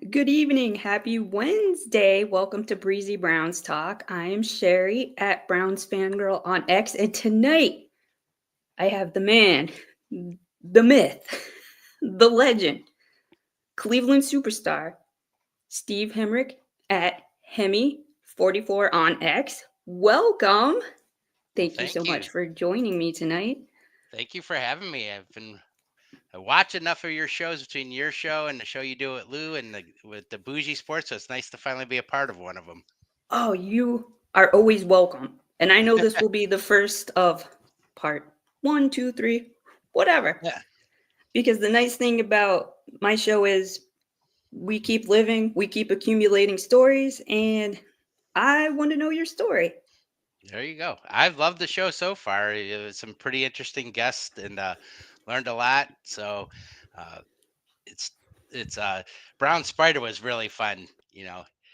Good evening. Happy Wednesday. Welcome to Breezy Browns Talk. I am Sherry at Browns Fangirl on X, and tonight I have the man, the myth, the legend, Cleveland superstar, Steve Hemrich at Hemi44 on X. Welcome. Well, Thank you thank so you. much for joining me tonight. Thank you for having me. I watch enough of your shows between your show and the show you do with Lou and with the Bougie Sports, so it's nice to finally be a part of one of them. Oh, you are always welcome. And I know this will be the first of part one, two, three, whatever. Yeah, Because the nice thing about my show is we keep living, we keep accumulating stories, and I want to know your story. there you go. I've loved the show so far. It was some pretty interesting guests and learned a lot. So uh, it's it's Brown Spider was really fun.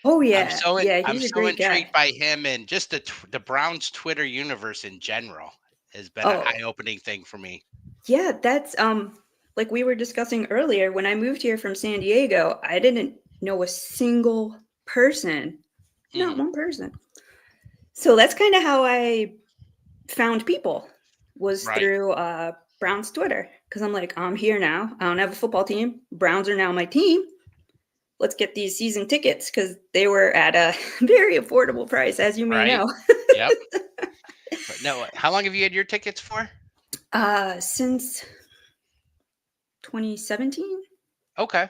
Oh yeah, yeah, I'm he's a so great intrigued guy. by him, and just the Browns Twitter universe in general has been an Oh, eye opening thing for me. yeah, that's like we were discussing earlier when I moved here from San Diego, I didn't know a single person, not Hmm. one person. So that's kind of how I found people was Right. through Brown's Twitter because I'm like, I'm here now. I don't have a football team. Browns are now my team. Let's get these season tickets because they were at a very affordable price, as you may Right. know. Yep. But no, how long have you had your tickets for? Since 2017. Okay.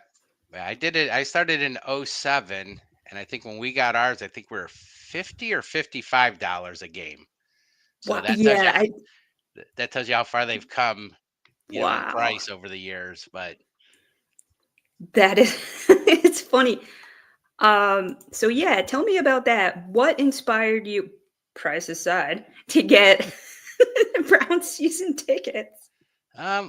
Yeah, I did it. I started in '07, and I think when we got ours, I think we were 50 or $55 a game. So Wow, yeah, that tells you how far they've come, in wow, price over the years. But that is it's funny. So yeah, tell me about that. What inspired you, price aside, to get Brown season tickets?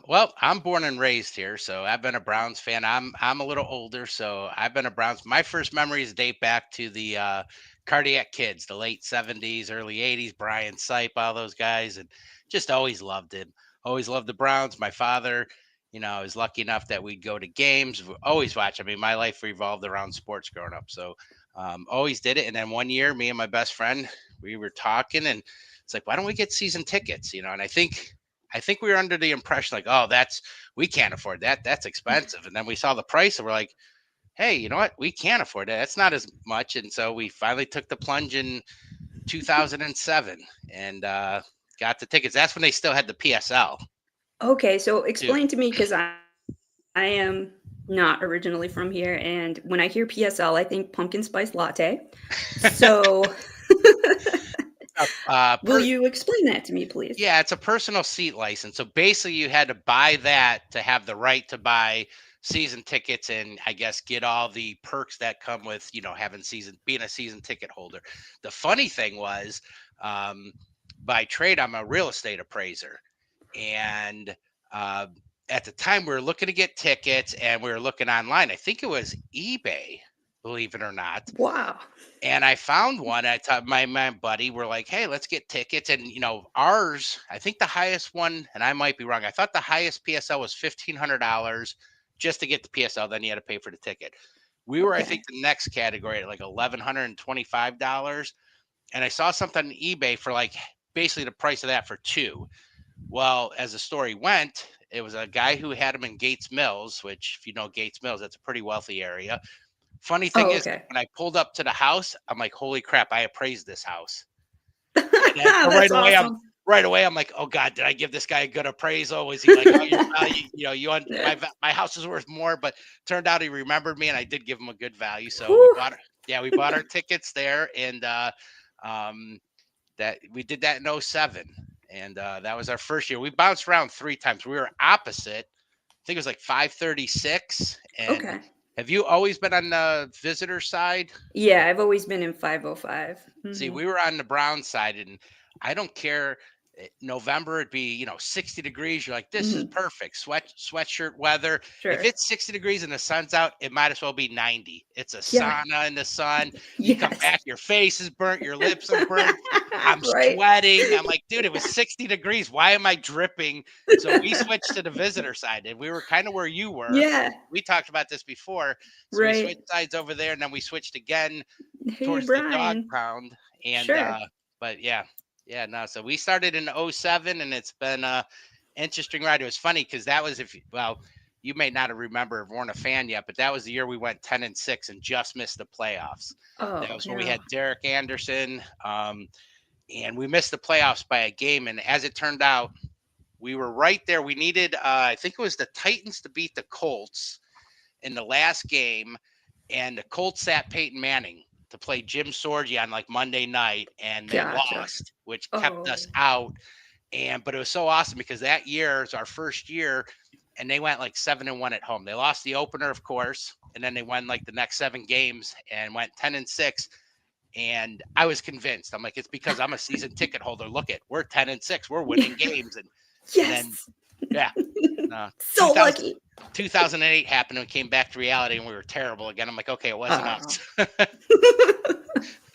well, I'm born and raised here, so I've been a Browns fan. I'm a little older, so I've been a Browns. My first memories date back to the Cardiac Kids, the late '70s, early '80s. Brian Sipe, all those guys, and just always loved him. Always loved the Browns. My father, I was lucky enough that we'd go to games. Always watch. I mean, my life revolved around sports growing up, so always did it. And then one year, me and my best friend, we were talking, and it's like, why don't we get season tickets? And I think we were under the impression like, oh, we can't afford that. That's expensive. And then we saw the price and we're like, hey, you know what? We can't afford that. That's not as much. And so we finally took the plunge in 2007 and got the tickets. That's when they still had the PSL Okay, so too. explain to me because I am not originally from here, and when I hear PSL, I think pumpkin spice latte. So, uh, will per, you explain that to me, please? yeah, it's a personal seat license. So basically, you had to buy that to have the right to buy season tickets and I guess get all the perks that come with having being a season ticket holder. The funny thing was, um, by trade, I'm a real estate appraiser, and uh, at the time we were looking to get tickets, and we were looking online. I think it was eBay, believe it or not, Wow. and I found one. I thought my buddy were like, "Hey, let's get tickets." And ours, I think the highest one, and I might be wrong. I thought the highest PSL was $1,500 just to get the PSL. Then you had to pay for the ticket. We were, I think, Okay. the next category at like $1,125. And I saw something on eBay for like basically the price of that for two. Well, as the story went, it was a guy who had them in Gates Mills, which, if you know Gates Mills, that's a pretty wealthy area. Funny thing Oh, is, okay. when I pulled up to the house, I'm like, "Holy crap! I appraised this house." And then so That's awesome. right away, I'm like, "Oh God, did I give this guy a good appraisal? Was he like, oh, your value, my house is worth more?" But turned out he remembered me, and I did give him a good value. So Whew. we bought our tickets there, and um, that we did that in '07, and that was our first year. We bounced around three times. We were opposite. I think it was like 536. And Okay. have you always been on the visitor side? Yeah, I've always been in 505. See, Mhm. we were on the Brown side, and I don't care. November, it'd be, 60 degrees. You're like, this is Mhm. perfect. Sweatshirt weather. If Sure. it's 60 degrees and the sun's out, it might as well be 90. It's a Yeah. sauna in the sun. You come Yes. back, your face is burnt, your lips are burnt. I'm Right. sweating. I'm like, dude, it was 60 degrees. Why am I dripping? So we switched to the visitor side, and we were kind of where you were. Yeah. We talked about this before. So we Right. switched sides over there, and then we switched again Hey, towards the dog Brian. pound. And Sure. but yeah, no. So we started in '07, and it's been a interesting ride. It was funny because that was, well, you may not have remember, weren't a fan yet, but that was the year we went 10-6 and just missed the playoffs. That Oh, was when we no. had Derek Anderson, and we missed the playoffs by a game. And as it turned out, we were right there. We needed, I think it was the Titans to beat the Colts in the last game, and the Colts sat Peyton Manning to play Jim Sorgi on like Monday night, and they Gotcha. lost, which kept Oh. us out. But it was so awesome because that year is our first year, and they went like 7-1 at home. They lost the opener, of course, and then they won like the next 7 games and went 10-6. And I was convinced. I'm like, it's because I'm a season ticket holder. Look at, we're 10-6, we're winning games, and then Yes. yeah, uh, So 2000, lucky. 2008 happened and came back to reality, and we were terrible again. I'm like, okay, it wasn't Oh. us.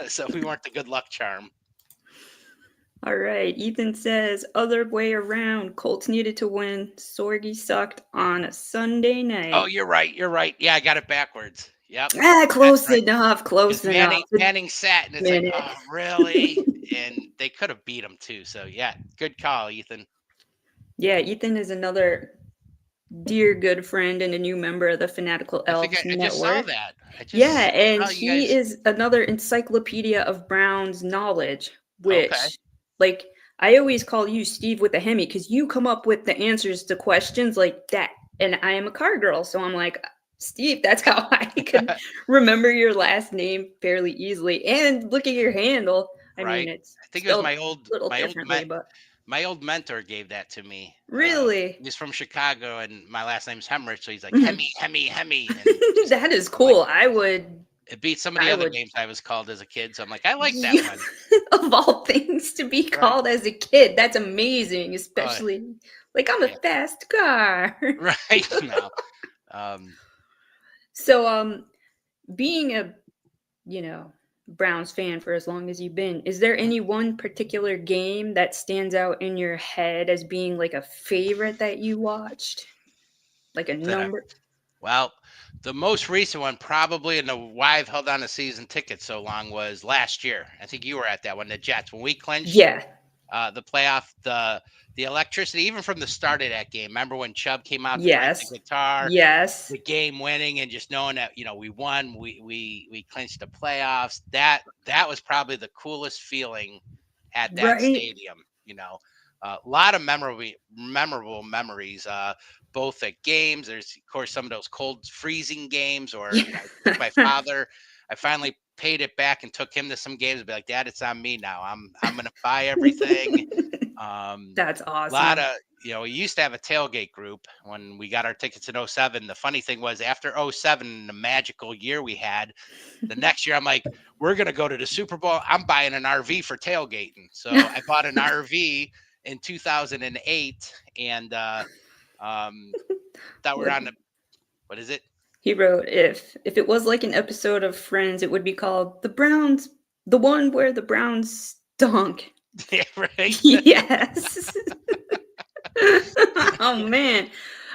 So we weren't the good luck charm. All right. Ethan says, other way around. Colts needed to win. Sorgi sucked on a Sunday Oh, night. you're right. You're right. Yeah, I got it backwards. Yep, Ah, that's close right. enough. Because Close enough. A Manning sat, and it's like, minute. oh, really? And they could have beat him too. So yeah, good call, Ethan. Yeah, Ethan is another dear good friend and a new member of the Fanatical I think Elves I just saw Network. that. I Yeah, just and saw you he guys. is another encyclopedia of Brown's knowledge, Okay. which, like, I always call you Steve with a Hemi because you come up with the answers to questions like that. And I am a car girl, so I'm like, Steve, that's how I could remember your last name fairly easily. And look at your handle. I mean, Right. it's I think it was spelled my a little differently, but mentor gave that to me. really, He's from Chicago, and my last name's Hemrich, so he's like mhm. Hemi, Hemi, Hemi, and just That is like cool. it beats some of the I other would names I was called as a kid. So I'm like, I like that You one. of all things to be Right. called as a kid, that's amazing, Uh, especially like I'm a yeah. fast car. Right now. Um, So being a, you know, Browns fan for as long as you've been, is there any one particular game that stands out in your head as being like a favorite that you watched? Like a that I number? Well, the most recent one probably, and the why I've held on to season tickets so long, was last year. I think you were at that one, the Jets, when we clinched Yeah. the playoff, the electricity, even from the start of that game. Remember when Chubb came out to play the Yes. guitar, Yes. the game winning, and just knowing that we won, we clinched the playoffs. That was probably the coolest feeling at that Right? stadium. A lot of memorable memories. Both at games. There's of course some of those cold, freezing games, or Yeah. I took my father. I finally paid it back and took him to some games and be like, Dad, it's on me now. I'm gonna buy everything. Um, That's lot awesome. of we used to have a tailgate group when we got our tickets in '07. The funny thing was, after '07, the magical year we had, the next year I'm like, we're gonna go to the Super Bowl. I'm buying an RV for tailgating. So I bought an RV in 2008, and um, thought we were What on the, what is it? he wrote, if it was like an episode of Friends, it would be called The Browns, the one where the Browns stunk. Yeah, right. Yes. Oh man.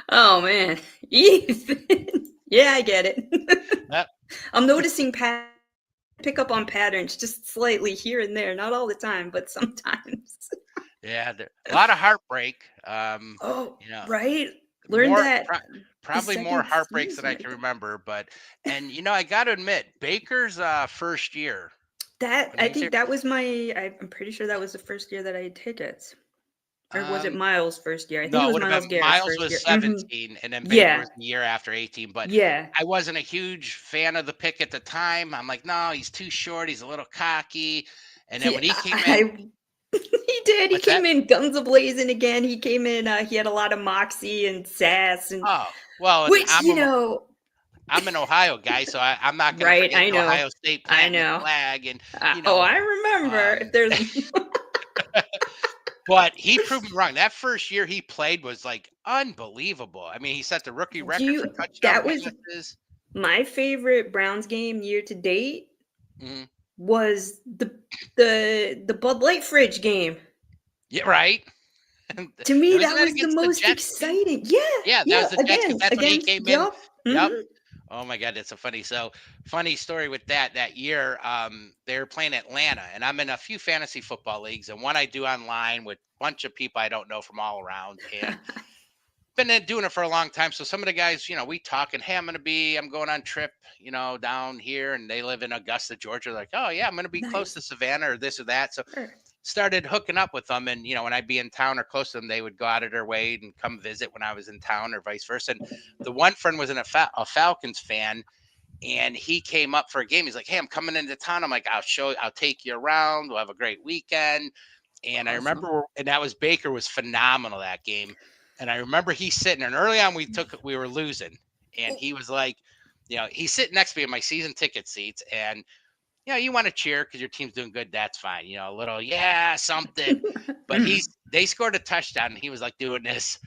Oh man. Ethan. Yeah, I get it. Yep. I'm noticing pick up on patterns just slightly here and there, not all the time, but sometimes. Yeah, a lot of heartbreak. Oh, You know, right. Learned more that the probably more second heartbreaks than I season, I can think. remember. But and I got to admit, Baker's first year That when I he was here. think that was my I'm pretty sure that was the first year that I had tickets. Or was it Um, Miles' first year? I think it no, it was would have Miles been Garrett's Miles first was year. Mhm. 17, and then Baker Yeah. was the year after 18. But Yeah. I wasn't a huge fan of the pick at the time. I'm like, no, he's too short. He's a little cocky. And then He when he came in, I he did. He what's came that? in guns a-blazing again. He came in, he had a lot of moxie and sass and Oh, well, and which, I'm an Ohio guy, so I'm not going to right, forget I the know. Ohio State I planting the know. flag, and Oh, I remember. If um, there's But he proved me wrong. That first year he played was like unbelievable. I mean, he set the rookie record for touchdown That was passes. my favorite Browns game year to date Mhm. was the Bud Light fridge game. Yeah, right. And To me, wasn't that that was the against the most Jets too? exciting. Yeah, Yeah, that yeah. was the Jets because that's when he Against, came in. yup. Yep. Hmm. Oh my God, that's so funny. So funny story with that year. They were playing Atlanta, and I'm in a few fantasy football leagues, and one I do online with a bunch of people I don't know from all around, and been doing it for a long time. So some of the guys, we talking, hey, I'm going on trip, down here, and they live in Augusta, Georgia. Like, oh yeah, I'm gonna be close to Nice. Savannah or this or that. So Sure. started hooking up with them, and when I'd be in town or close to them, they would go out of their way and come visit when I was in town, or vice versa. And the one friend was a Falcons fan, and he came up for a game. He's like, hey, I'm coming into town. I'm like, I'll take you around. We'll have a great weekend. And I Awesome. remember, and that was Baker was phenomenal that game. And I remember he sitting there, and early on we were losing, and he was like, he's sitting next to me in my season ticket seats, and you want to cheer because your team's doing good. That's fine. A little, yeah, something. But Mm. they scored a touchdown, and he was like doing this,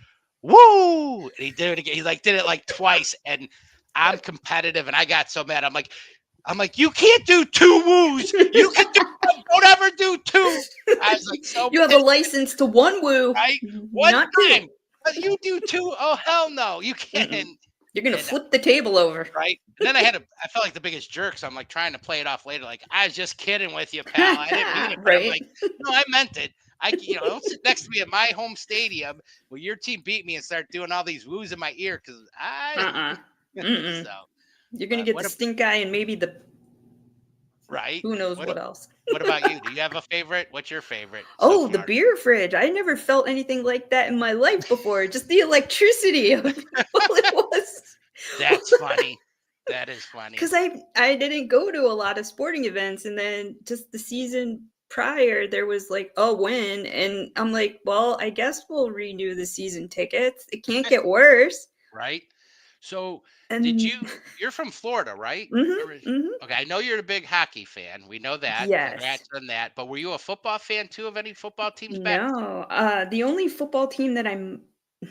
woo! And he did it again. He like did it like twice, and I'm competitive, and I got so mad. I'm like, you can't do two woos. You can do one. Don't ever do two. I was like so You have a pissed, license to one woo, right? One not two. time, but you do two. Oh hell no, you can't. Mm-mm. You're gonna And flip the table over. right? And then I felt like the biggest jerk. So I'm like trying to play it off later. Like, I was just kidding with you, pal. I didn't mean it. But I'm Right? like, no, I meant it. Don't sit next to me at my home stadium where your team beat me and start doing all these woos in my ear because Uh-uh. Mm-mm. so, You're gonna but get the stink eye and maybe the right? who knows What, what else. what about you? Do you have a favorite? What's your favorite so Oh, the far? beer fridge. I never felt anything like that in my life before. Just the electricity of all it was. That's funny. That is funny. Because I didn't go to a lot of sporting events, and then just the season prior there was like a win, and I'm like, well, I guess we'll renew the season tickets. It can't get worse. Right? So And you're from Florida, right? mhm, mhm. Okay, I know you're a big hockey fan. We know that. Yes. Congrats on that. But were you a football fan too of any football teams back then? No, the only football team that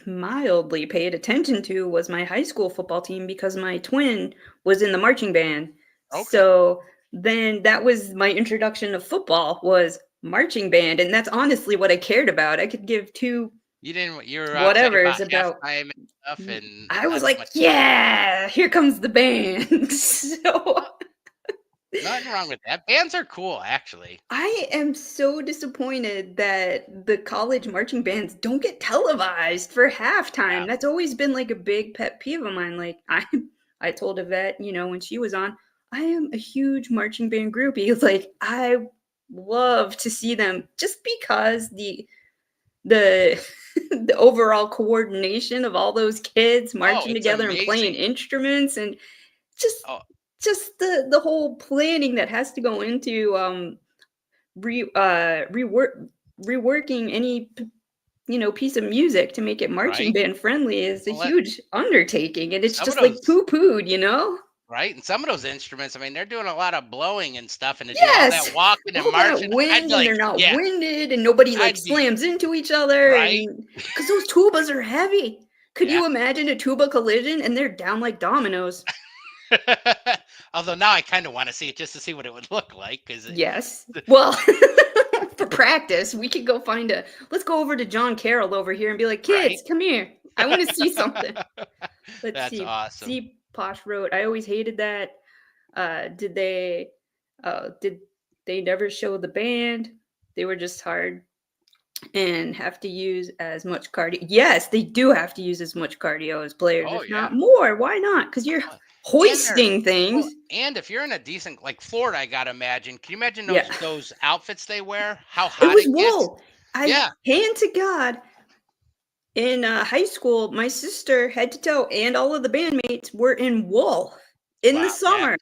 mildly paid attention to was my high school football team because my twin was in the marching band. Okay. So then that was my introduction to football was marching band, and that's honestly what I cared about. I could give two You were outside whatevers about about. halftime and stuff and I was not so like, much. yeah, here comes the band. So Well, nothing wrong with that. Bands are cool, actually. I am so disappointed that the college marching bands don't get televised for Yeah. halftime. That's always been like a big pet peeve of mine. Like I told Yvette, when she was on, I am a huge marching band groupie. Like I love to see them just because the the overall coordination of all those kids Oh, marching it's together and playing amazing. instruments and just Oh, the whole planning that has to go into rework reworking any piece of music to make it marching right. band friendly is a Well, huge undertaking, and it's some of just like those, poo-pooed. right, and some of those instruments. I mean, they're doing a lot of blowing and stuff, and to do all that Yes, walking and all that marching, I'd wind, be and like, they're not yeah, winded, and nobody like I'd be slams into each other, right. and because those tubas are heavy. Could Yeah. you imagine a tuba collision? And they're down like dominoes. Although now I kind of want to see it just to see what it would look like because Yes. Well, for practice, we could go find a. Let's go over to John Carroll over here and be like, right. kids, come here. I want to see something. Let's That's see. awesome. See, Posh wrote. I always hated that. Did they? Did they never show the band? They were just hard and have to use as much cardio. Yes, they do have to use as much cardio as players, Oh if not yeah. more. Why not? Because you're Uh, And they're hoisting well, things. and if you're in a decent like Florida, I gotta imagine. Can you imagine Yeah, those outfits they wear? How it hot was it gets? wool. I Yeah. hand to God. In high school, my sister head to toe and all of the bandmates were in wool in the Wow. Yeah. summer,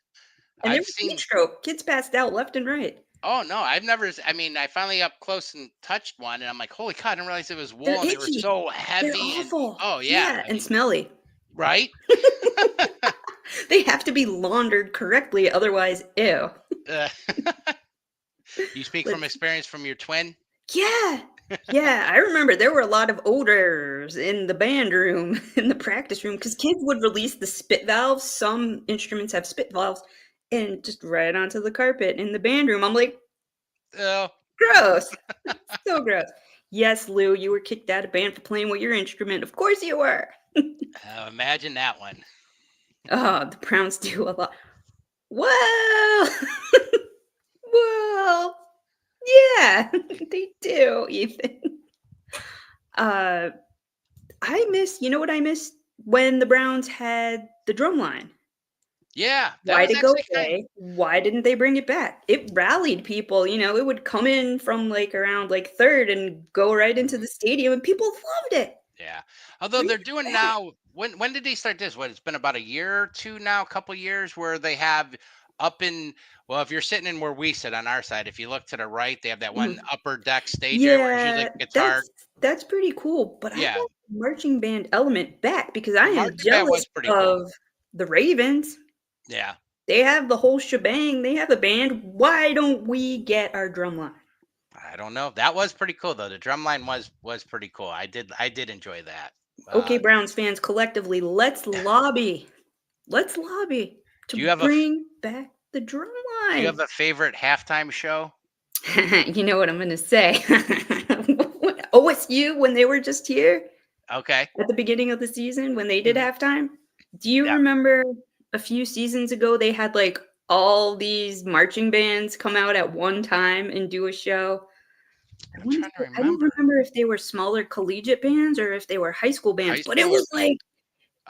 and there I've was heat seen. stroke. Kids passed out left and right. Oh no, I've never. I mean, I finally up close and touched one, and I'm like, holy cow! I didn't realize it was They're wool, and they were itchy. so They're heavy. And awful. oh yeah, Yeah, I and mean, smelly. right? They have to be laundered correctly, otherwise, ew. Uh, you speak from Let's experience from your twin. Yeah. Yeah, I remember there were a lot of odors in the band room, in the practice room, because kids would release the spit valves. Some instruments have spit valves, and just right onto the carpet in the band room. I'm like, Oh, gross. So gross. Yes, Lou, you were kicked out of band for playing with your instrument. Of course you were. imagine that one. Oh, the Browns do a lot. Well, well, yeah, they do, Ethan. Uh, I miss, you know what I miss? When the Browns had the drum line. Yeah, that Why'd was it go actually kind. away? Why didn't they bring it back? It rallied people, it would come in from, like, around, like, 3rd and go right into Mhm. the stadium, and people loved it. Yeah. Although Bring they're it doing back. now, when did they start this? What, it's been about a year or two now, a couple years where they have up in, well, if you're sitting in where we sit on our side, if you look to the right, they have that one Mhm. upper deck stage area where there's usually Yeah, like guitar. that's pretty cool, but I Yeah. want the marching band element back because I The am marching band jealous was pretty cool. of the Ravens. Yeah. They have the whole shebang, they have a band. Why don't we get our drum line? I don't know. That was pretty cool though. The drum line was pretty cool. I did enjoy that. Okay, Uh Browns fans, collectively, let's lobby. Let's lobby to do you have a bring back the drum do you line. have a favorite halftime show? You know what I'm gonna say. OSU, when they were just here Okay. at the beginning of the season, when they did Hmm. halftime, do you Yeah. remember a few seasons ago they had like all these marching bands come out at one time and do a show? I'm trying to I don't remember. remember if they were smaller collegiate bands or if they were high school bands, High but it school or was like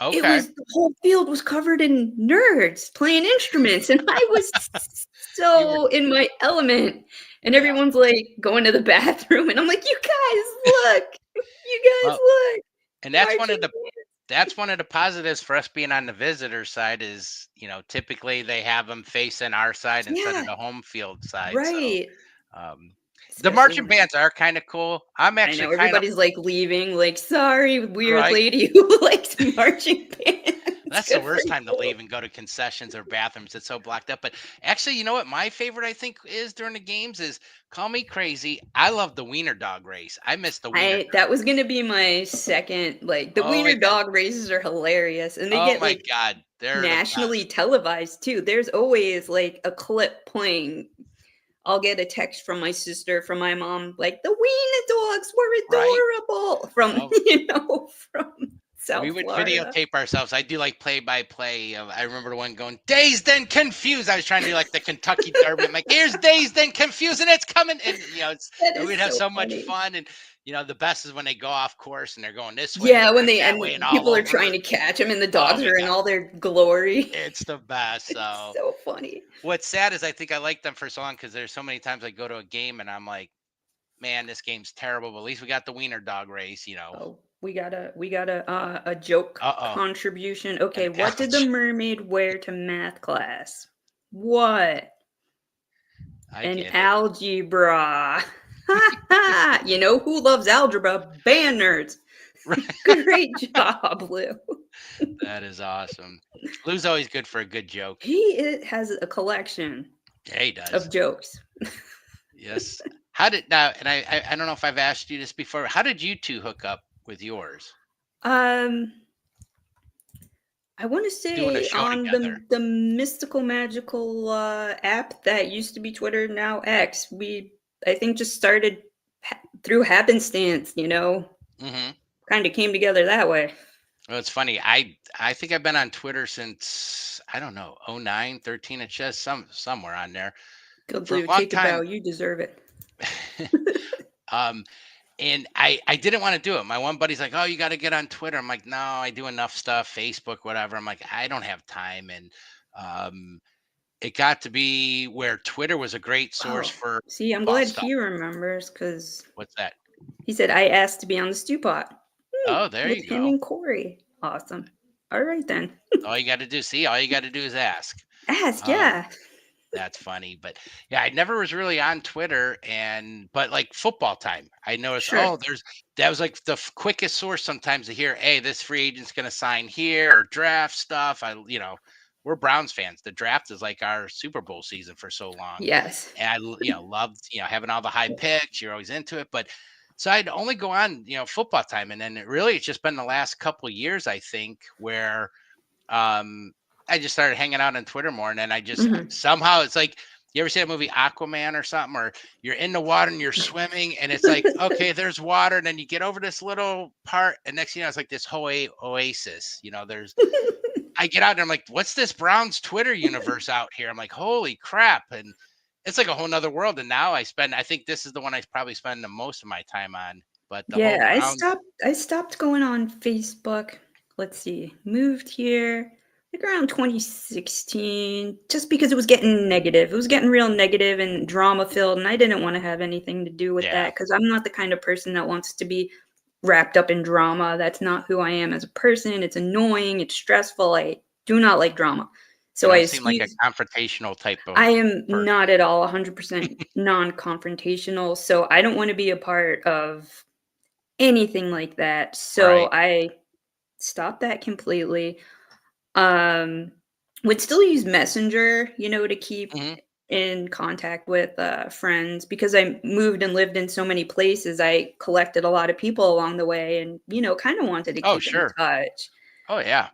it okay. was the whole field was covered in nerds playing instruments, and I was You were so in my element, and yeah. everyone's, like, going to the bathroom, and I'm like, "You guys look. You guys Well, look. and Marching that's one of the positives for us being on the visitor side is, typically they have them facing our side instead of Yeah, the home field side. So, right. um, the Especially marching when bands are kind of cool. I'm I actually know kind of everybody's, like, leaving, like, "Sorry, weird right. lady who likes marching bands. That's the Good for worst time to you." leave and go to concessions or bathrooms. It's so blocked up. But actually, you know what? My favorite, I think, is during the games is call me crazy. I love the wiener dog race. I miss the wiener I dog. that was gonna be my second, like, the Oh my wiener god. dog races are hilarious, and they Oh get, my like, god. They're the nationally best. televised too. There's always, like, a clip playing. I'll get a text from my sister, from my mom, like, "The wiener dogs Right? were adorable," from, Oh, from we South would Florida. videotape ourselves. I do like play by play. I remember the one going dazed and confused. I was trying to do like the Kentucky Derby. I'm like, here's dazed and confused, and it's coming. And That and is we'd have so so much funny. fun. And the best is when they go off course and they're going this way and Yeah, they're when going they that way and and all people are over trying the. to catch them, and the Oh dogs my are in god, all their glory. it's the best. It's So so funny. what's sad is I think I like them for so long because there's so many times I go to a game and I'm like, man, this game's terrible. But at least we got the wiener dog race. Oh, a joke Uh oh, contribution. an Okay, what did the ouch. mermaid wear to math class? What? I An get it. algebra. Ha ha! You know who loves algebra? Band nerds. Great job, Lou. That is awesome. Lou's always good for a good joke. Has a collection Yeah, he does. of jokes. Yes. How did now? And I don't know if I've asked you this before. How did you two hook up with yours? Um, I want to Doing a say show on together. the mystical magical app that used to be Twitter, now X. We I think just started through happenstance. Hmm. Kind of came together that way. Well, it's funny. I think I've been on Twitter since I don't know, 09, 13. It's just somewhere on there Good for a Lou, long take a bow. time. You deserve it. um, and I didn't want to do it. My one buddy's like, "Oh, you got to get on Twitter." I'm like, "No, I do enough stuff, Facebook, whatever." I'm like, "I don't have time." And um, it got to be where Twitter was a great source Oh, for see, I'm football glad stuff. he remembers because What's that? he said I asked to be on the stew pot. Oh, there With you him go. and Corey. Awesome. All right then. All you got to do, see, all you got to do is ask. Ask, Um, yeah. that's funny, but yeah, I never was really on Twitter, but like football time, I noticed. Sure. Oh, that was like the quickest source sometimes to hear. Hey, this free agent's gonna sign here or draft stuff. We're Browns fans. The draft is like our Super Bowl season for so long, Yes. and I loved having all the high picks. You're always into it, but So I'd only go on, football time, and then it's just been the last couple of years, I think, where um I just started hanging out on Twitter more, and then I just Mhm. somehow it's like, you ever see that movie Aquaman or something, or you're in the water and you're swimming, and it's like, okay, there's water, and then you get over this little part, and next thing you know, it's like this whole oasis. There's I get out there, I'm like, what's this Browns Twitter universe out here? I'm like, holy crap. And it's like a whole nother world. And now I think this is the one I probably spend the most of my time on. But the whole Yeah, I Browns, stopped I stopped going on Facebook. Let's see. Moved here like around 2016 just because it was getting negative. It was getting real negative and drama filled and I didn't want to have anything to do with yeah, that cuz I'm not the kind of person that wants to be wrapped up in drama. That's not who I am as a person. It's annoying, it's stressful. I do not like drama. you So I don't seem like a excuse confrontational type I of am person. not at all 100% non-confrontational, so I don't want to be a part of anything like that. So Right. I stopped that completely. Um, would still use Messenger, to keep Hmm. in contact with friends because I moved and lived in so many places. I collected a lot of people along the way and, kind of wanted to Oh, keep in sure. touch. Oh, yeah.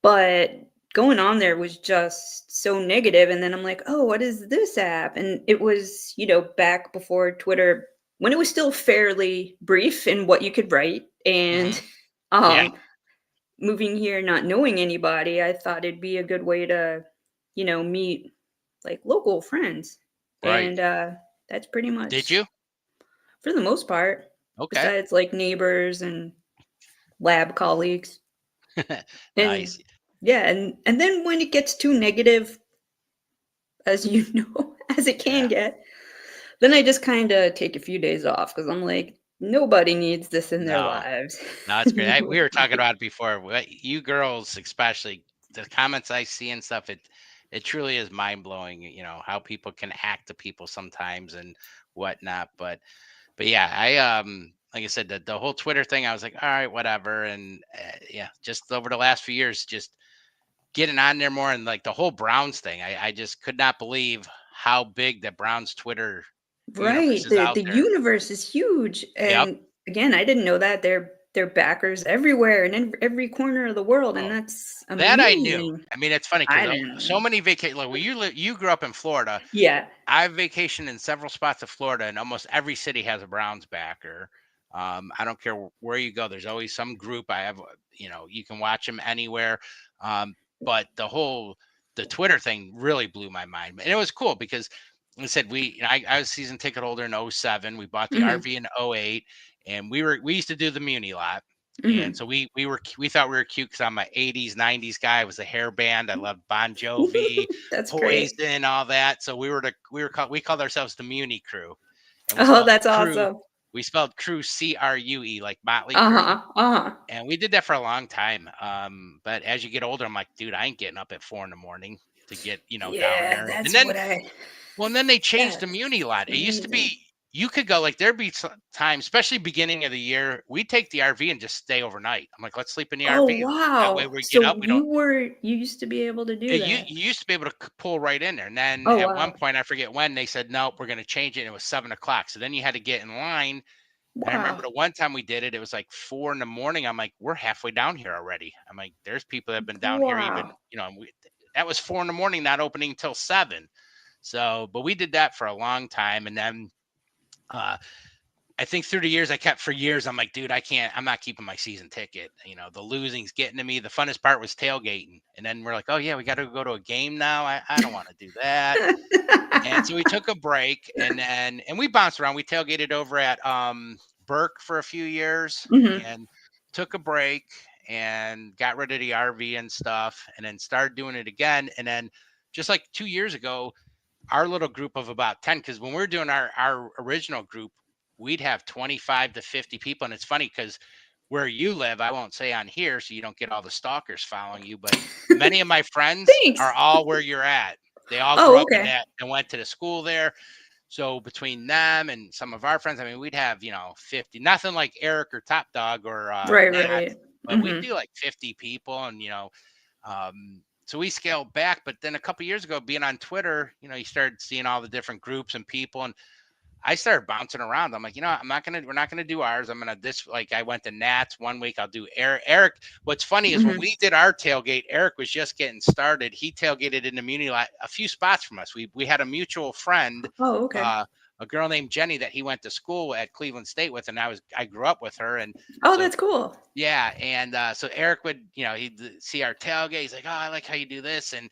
But going on there was just so negative, and then I'm like, "Oh, what is this app?" And it was, back before Twitter when it was still fairly brief in what you could write, Hmm. and, Yeah. um, moving here not knowing anybody, I thought it'd be a good way to, meet, like, local friends, Right. and, that's pretty Did much you? for the most part, Okay. besides, like, neighbors and lab colleagues, and Nice. yeah, and then when it gets too negative as you know, as it can Yeah. get. Then I just kinda take a few days off because 'cause I'm like, "Nobody needs this in their No. lives." No, it's great. We were talking about it before. You girls, especially, the comments I see and stuff, it truly is mind blowing. How people can hack to people sometimes and whatnot. But yeah, like I said, the whole Twitter thing, I was like, all right, whatever. And yeah, just over the last few years, just getting on there more, and like the whole Browns thing, I just could not believe how big the Browns Twitter universe Right, is the out there. universe is huge, Yep. and again, I didn't know that they're backers everywhere and in every corner of the world, and Oh, that's that I knew. amazing. I mean, it's funny because I didn't so know. many vacation. Like, when you grew up in Florida, Yeah. I've vacationed in several spots of Florida, and almost every city has a Browns backer. I don't care where you go. There's always some group. I have, you can watch them anywhere. Um, but the Twitter thing really blew my mind, and it was cool because, like I said, I was a season ticket holder in '07. We bought the Mhm, RV in '08, and we used to do the Muni lot. And mhm. so we thought we were cute because I'm an '80s '90s guy. I was a hair band. I loved Bon Jovi, That's great. Poison, all that. So we called ourselves the Muni Crew, and we Oh, spelled that's crew. awesome. We spelled crew CRUE, like Motley Crue. Uh-huh, uh-huh. And we did that for a long time. But as you get older, I'm like, dude, I ain't getting up at 4 in the morning to get down Yeah, there. And that's then, what I well, and then they changed the that's Muni lot. It used to amazing. be you could go, like, there'd be times, especially beginning of the year, we'd take the RV and just stay overnight. I'm like, let's sleep in the Oh, RV. That way wow. we get up. So We don't. you used to be able to do that? You used to be able to pull right in there, and then Oh, at one wow. point, I forget when, they said nope, we're going to change it. And it was 7 o'clock, so then you had to get in line. And I remember Wow. the one time we did it, it was like 4 in the morning. I'm like, we're halfway down here already. I'm like, there's people that have been down here even, Wow. that was 4 in the morning, not opening till 7. So, but we did that for a long time, and then uh, I think through the years, I kept for years. I'm like, dude, I can't. I'm not keeping my season ticket. The losing's getting to me. The funnest part was tailgating, and then we're like, oh yeah, we got to go to a game now. I don't want to do that. And so we took a break, and we bounced around. We tailgated over at Burke for a few years, Mhm. and took a break and got rid of the RV and stuff, and then started doing it again. And then just like 2 years ago, our little group of about 10, because when we are doing our original group, we'd have 25 to 50 people. And it's funny because where you live, I won't say on here so you don't get all the stalkers following you, but many of my friends are Thanks. all where you're at. They all grew Oh, up in okay. that and went to the school there. So between them and some of our friends, I mean, we'd have, 50, nothing like Eric or Top Dog or Right, Nat, right. but we'd Mhm. do like 50 people. And, so we scaled back. But then a couple years ago, being on Twitter, you started seeing all the different groups and people. And I started bouncing around. I'm like, we're not gonna do ours. I'm gonna this like I went to Nats one week. I'll do Eric. What's funny is when Mhm. we did our tailgate, Eric was just getting started. He tailgated in the community lot a few spots from us. We had a mutual friend, Oh, okay. uh, a girl named Jenny that he went to school at Cleveland State with, and I grew up with her, and Oh, so that's cool. yeah, and so Eric would, he'd see our tailgate. He's like, "Oh, I like how you do this." And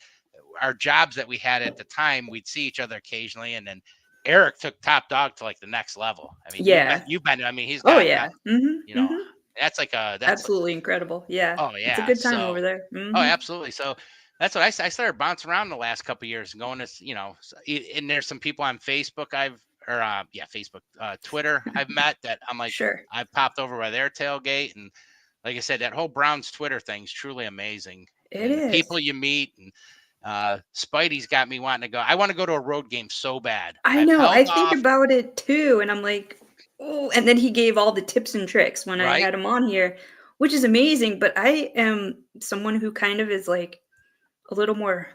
our jobs that we had at the time, we'd see each other occasionally, and then Eric took top dog to like the next level. I mean, Yeah. you've been. I mean, he's Oh, got now, yeah. Mhm, you know, mhm. that's like that's Absolutely incredible. Yeah. oh It's a yeah. good time So over there. oh, Mhm. absolutely. So that's what I started bouncing around the last couple of years and going to, and there's some people on Facebook Facebook, Twitter I've met that I'm like, Sure. I popped over by their tailgate. And like I said, that whole Browns Twitter thing's truly amazing. It And the people is. you meet, and Spidey's got me wanting to go. I want to go to a road game so bad. I I've know, held I think off, about it too, and I'm like, "Oh," and then he gave all the tips and tricks when I right? had him on here, which is amazing, but I am someone who kind of is, like, a little more,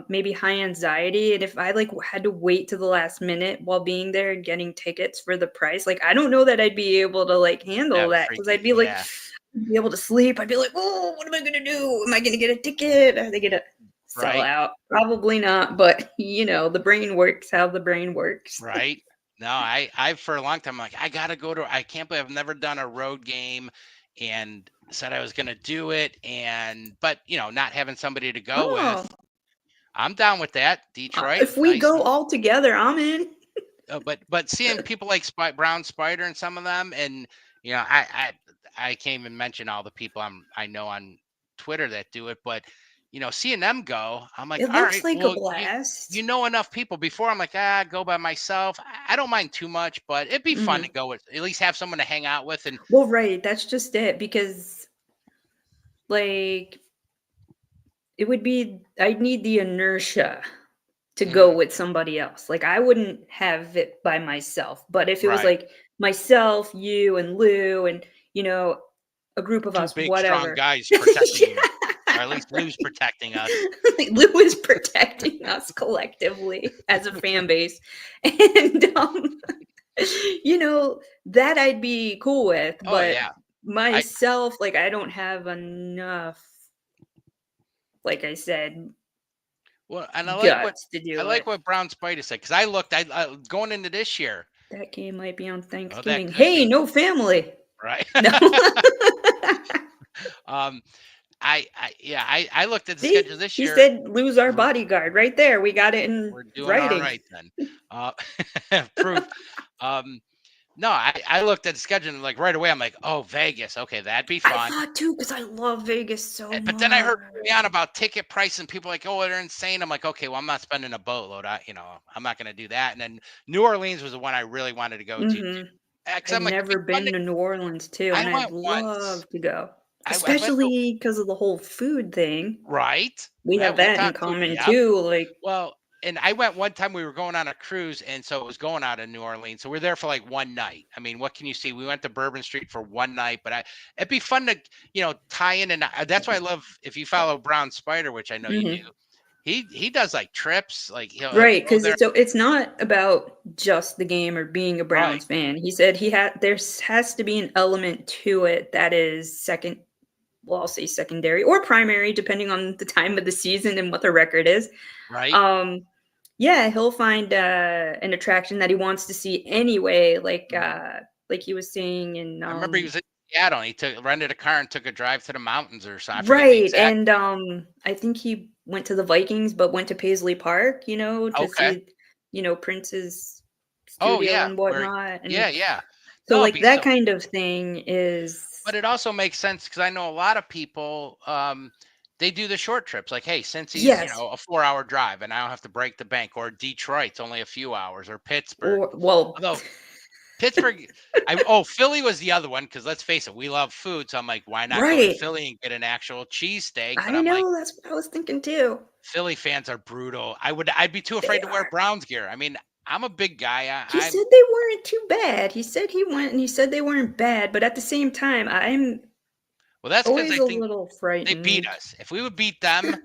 maybe high anxiety, and if I, like, had to wait to the last minute while being there and getting tickets for the price, like, I don't know that I'd be able to, like, handle That would that freak because 'cause you. I'd be like Yeah, be able to sleep, I'd be like, "Oh, what am I gonna do? Am I gonna get a ticket? Are they gonna sell right. out?" Probably not, but, the brain works how the brain works. Right. No, I for a long time, like, I gotta go to, I can't believe I've never done a road game, and said I was gonna do it. But, not having somebody to go Oh, with, I'm down with that. Detroit, if we nice. go all together, I'm in. But seeing people like Brown Spider and some of them, and I can't even mention all the people I know on Twitter that do it, but seeing them go, I'm like, It all looks right, like a well, you blast. know enough people. Before I'm like, go by myself. I don't mind too much, but it'd be fun to Mhm. go with, at least have someone to hang out with. And Well, right, that's just it because, like, it would be I'd need the inertia to go mhm, with somebody else. Like, I wouldn't have it by myself, but if it was, right, like, myself, you, and Lou, and, you know, a group of two us, big strong whatever. guys protecting you, or at Yeah. least Lou's protecting us. Like, Lou is protecting us collectively as a fan base, and, that I'd be cool with, Oh but yeah, I myself, like, I don't have enough, like I said, well, and guts to I do like it. what Brown Spidey said, because I looked, I going into this year. That game might be on Oh, that Thanksgiving. could Hey, be, no family. right? No. um, yeah, I looked at the schedule See? this He year. said, "Lose our We're bodyguard." Right there, we got it in we're doing all writing. right then. Uh, proof. Um, no, I looked at the schedule and like right away I'm like, oh, Vegas, okay, that'd be I fun. thought too, because I love Vegas so But then I heard early much. on about ticket price and people like, oh, they're insane. I'm like, okay, well, I'm not spending a boatload. I'm not going to do that. And then New Orleans was the one I really wanted to go to too. Mhm. 'Cause I've I'm like, it'd be never fun been to New Orleans too, I and I'd went once. love to go, I went to especially because of the whole food thing. right. We Yeah, have we that in talked food. common Yep. too, like Well, and I went one time, we were going on a cruise, and so it was going out of New Orleans. So we're there for like one night. I mean, what can you see? We went to Bourbon Street for one night, but it'd be fun to, tie in. And that's why I love, if you follow Brown Spider, which I know you do, mhm. he does like trips, like he'll Right, go because there. it's not about just the game or being a Right, Browns fan. He said has to be an element to it that is well, I'll say secondary or primary, depending on the time of the season and what the record is. right. Um, yeah, he'll find, an attraction that he wants to see anyway, Mhm. like he was saying in, I remember he was in Seattle, and he rented a car and took a drive to the mountains or something. I forget the right, exact. and, I think he went to the Vikings, but went to Paisley Park, to Okay. see, Prince's Oh studio yeah, and where whatnot, yeah, and yeah. so, No, it'd like, be that so. kind of thing is But it also makes sense because I know a lot of people, they do the short trips. Like, hey, since he's, yes, a 4 hour drive and I don't have to break the bank, or Detroit's only a few hours, or Pittsburgh. or well, Although Pittsburgh, oh, Philly was the other one because let's face it, we love food. So I'm like, why not go to right. Philly and get an actual cheesesteak? But I I'm like, know, that's what I was thinking too. Philly fans are brutal. I'd be too They afraid to wear are. Browns gear. I mean, I'm a big guy. He I'm said they weren't too bad. He said he went and he said they weren't bad, but at the same time, I'm well, that's because always I a think little they beat frightened. us. If we would beat them,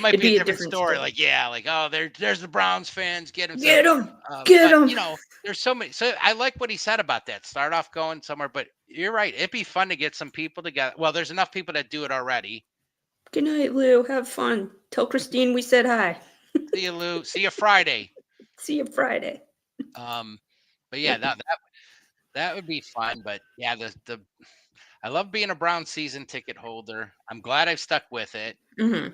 It might It'd be a be a different different story. story. Like, yeah, like, oh, there's the Browns fans, get him. So, Get him! Get him! you know, there's so many. So I like what he said about that. Start off going somewhere, but you're right. It'd be fun to get some people together. Well, there's enough people that do it already. Good night, Lou. Have fun. Tell Christine we said hi. See you, Lou. See you Friday. See you Friday. Um, but yeah, that would be fun. But yeah, the I love being a Brown season ticket holder. I'm glad I've stuck with it. Hmm.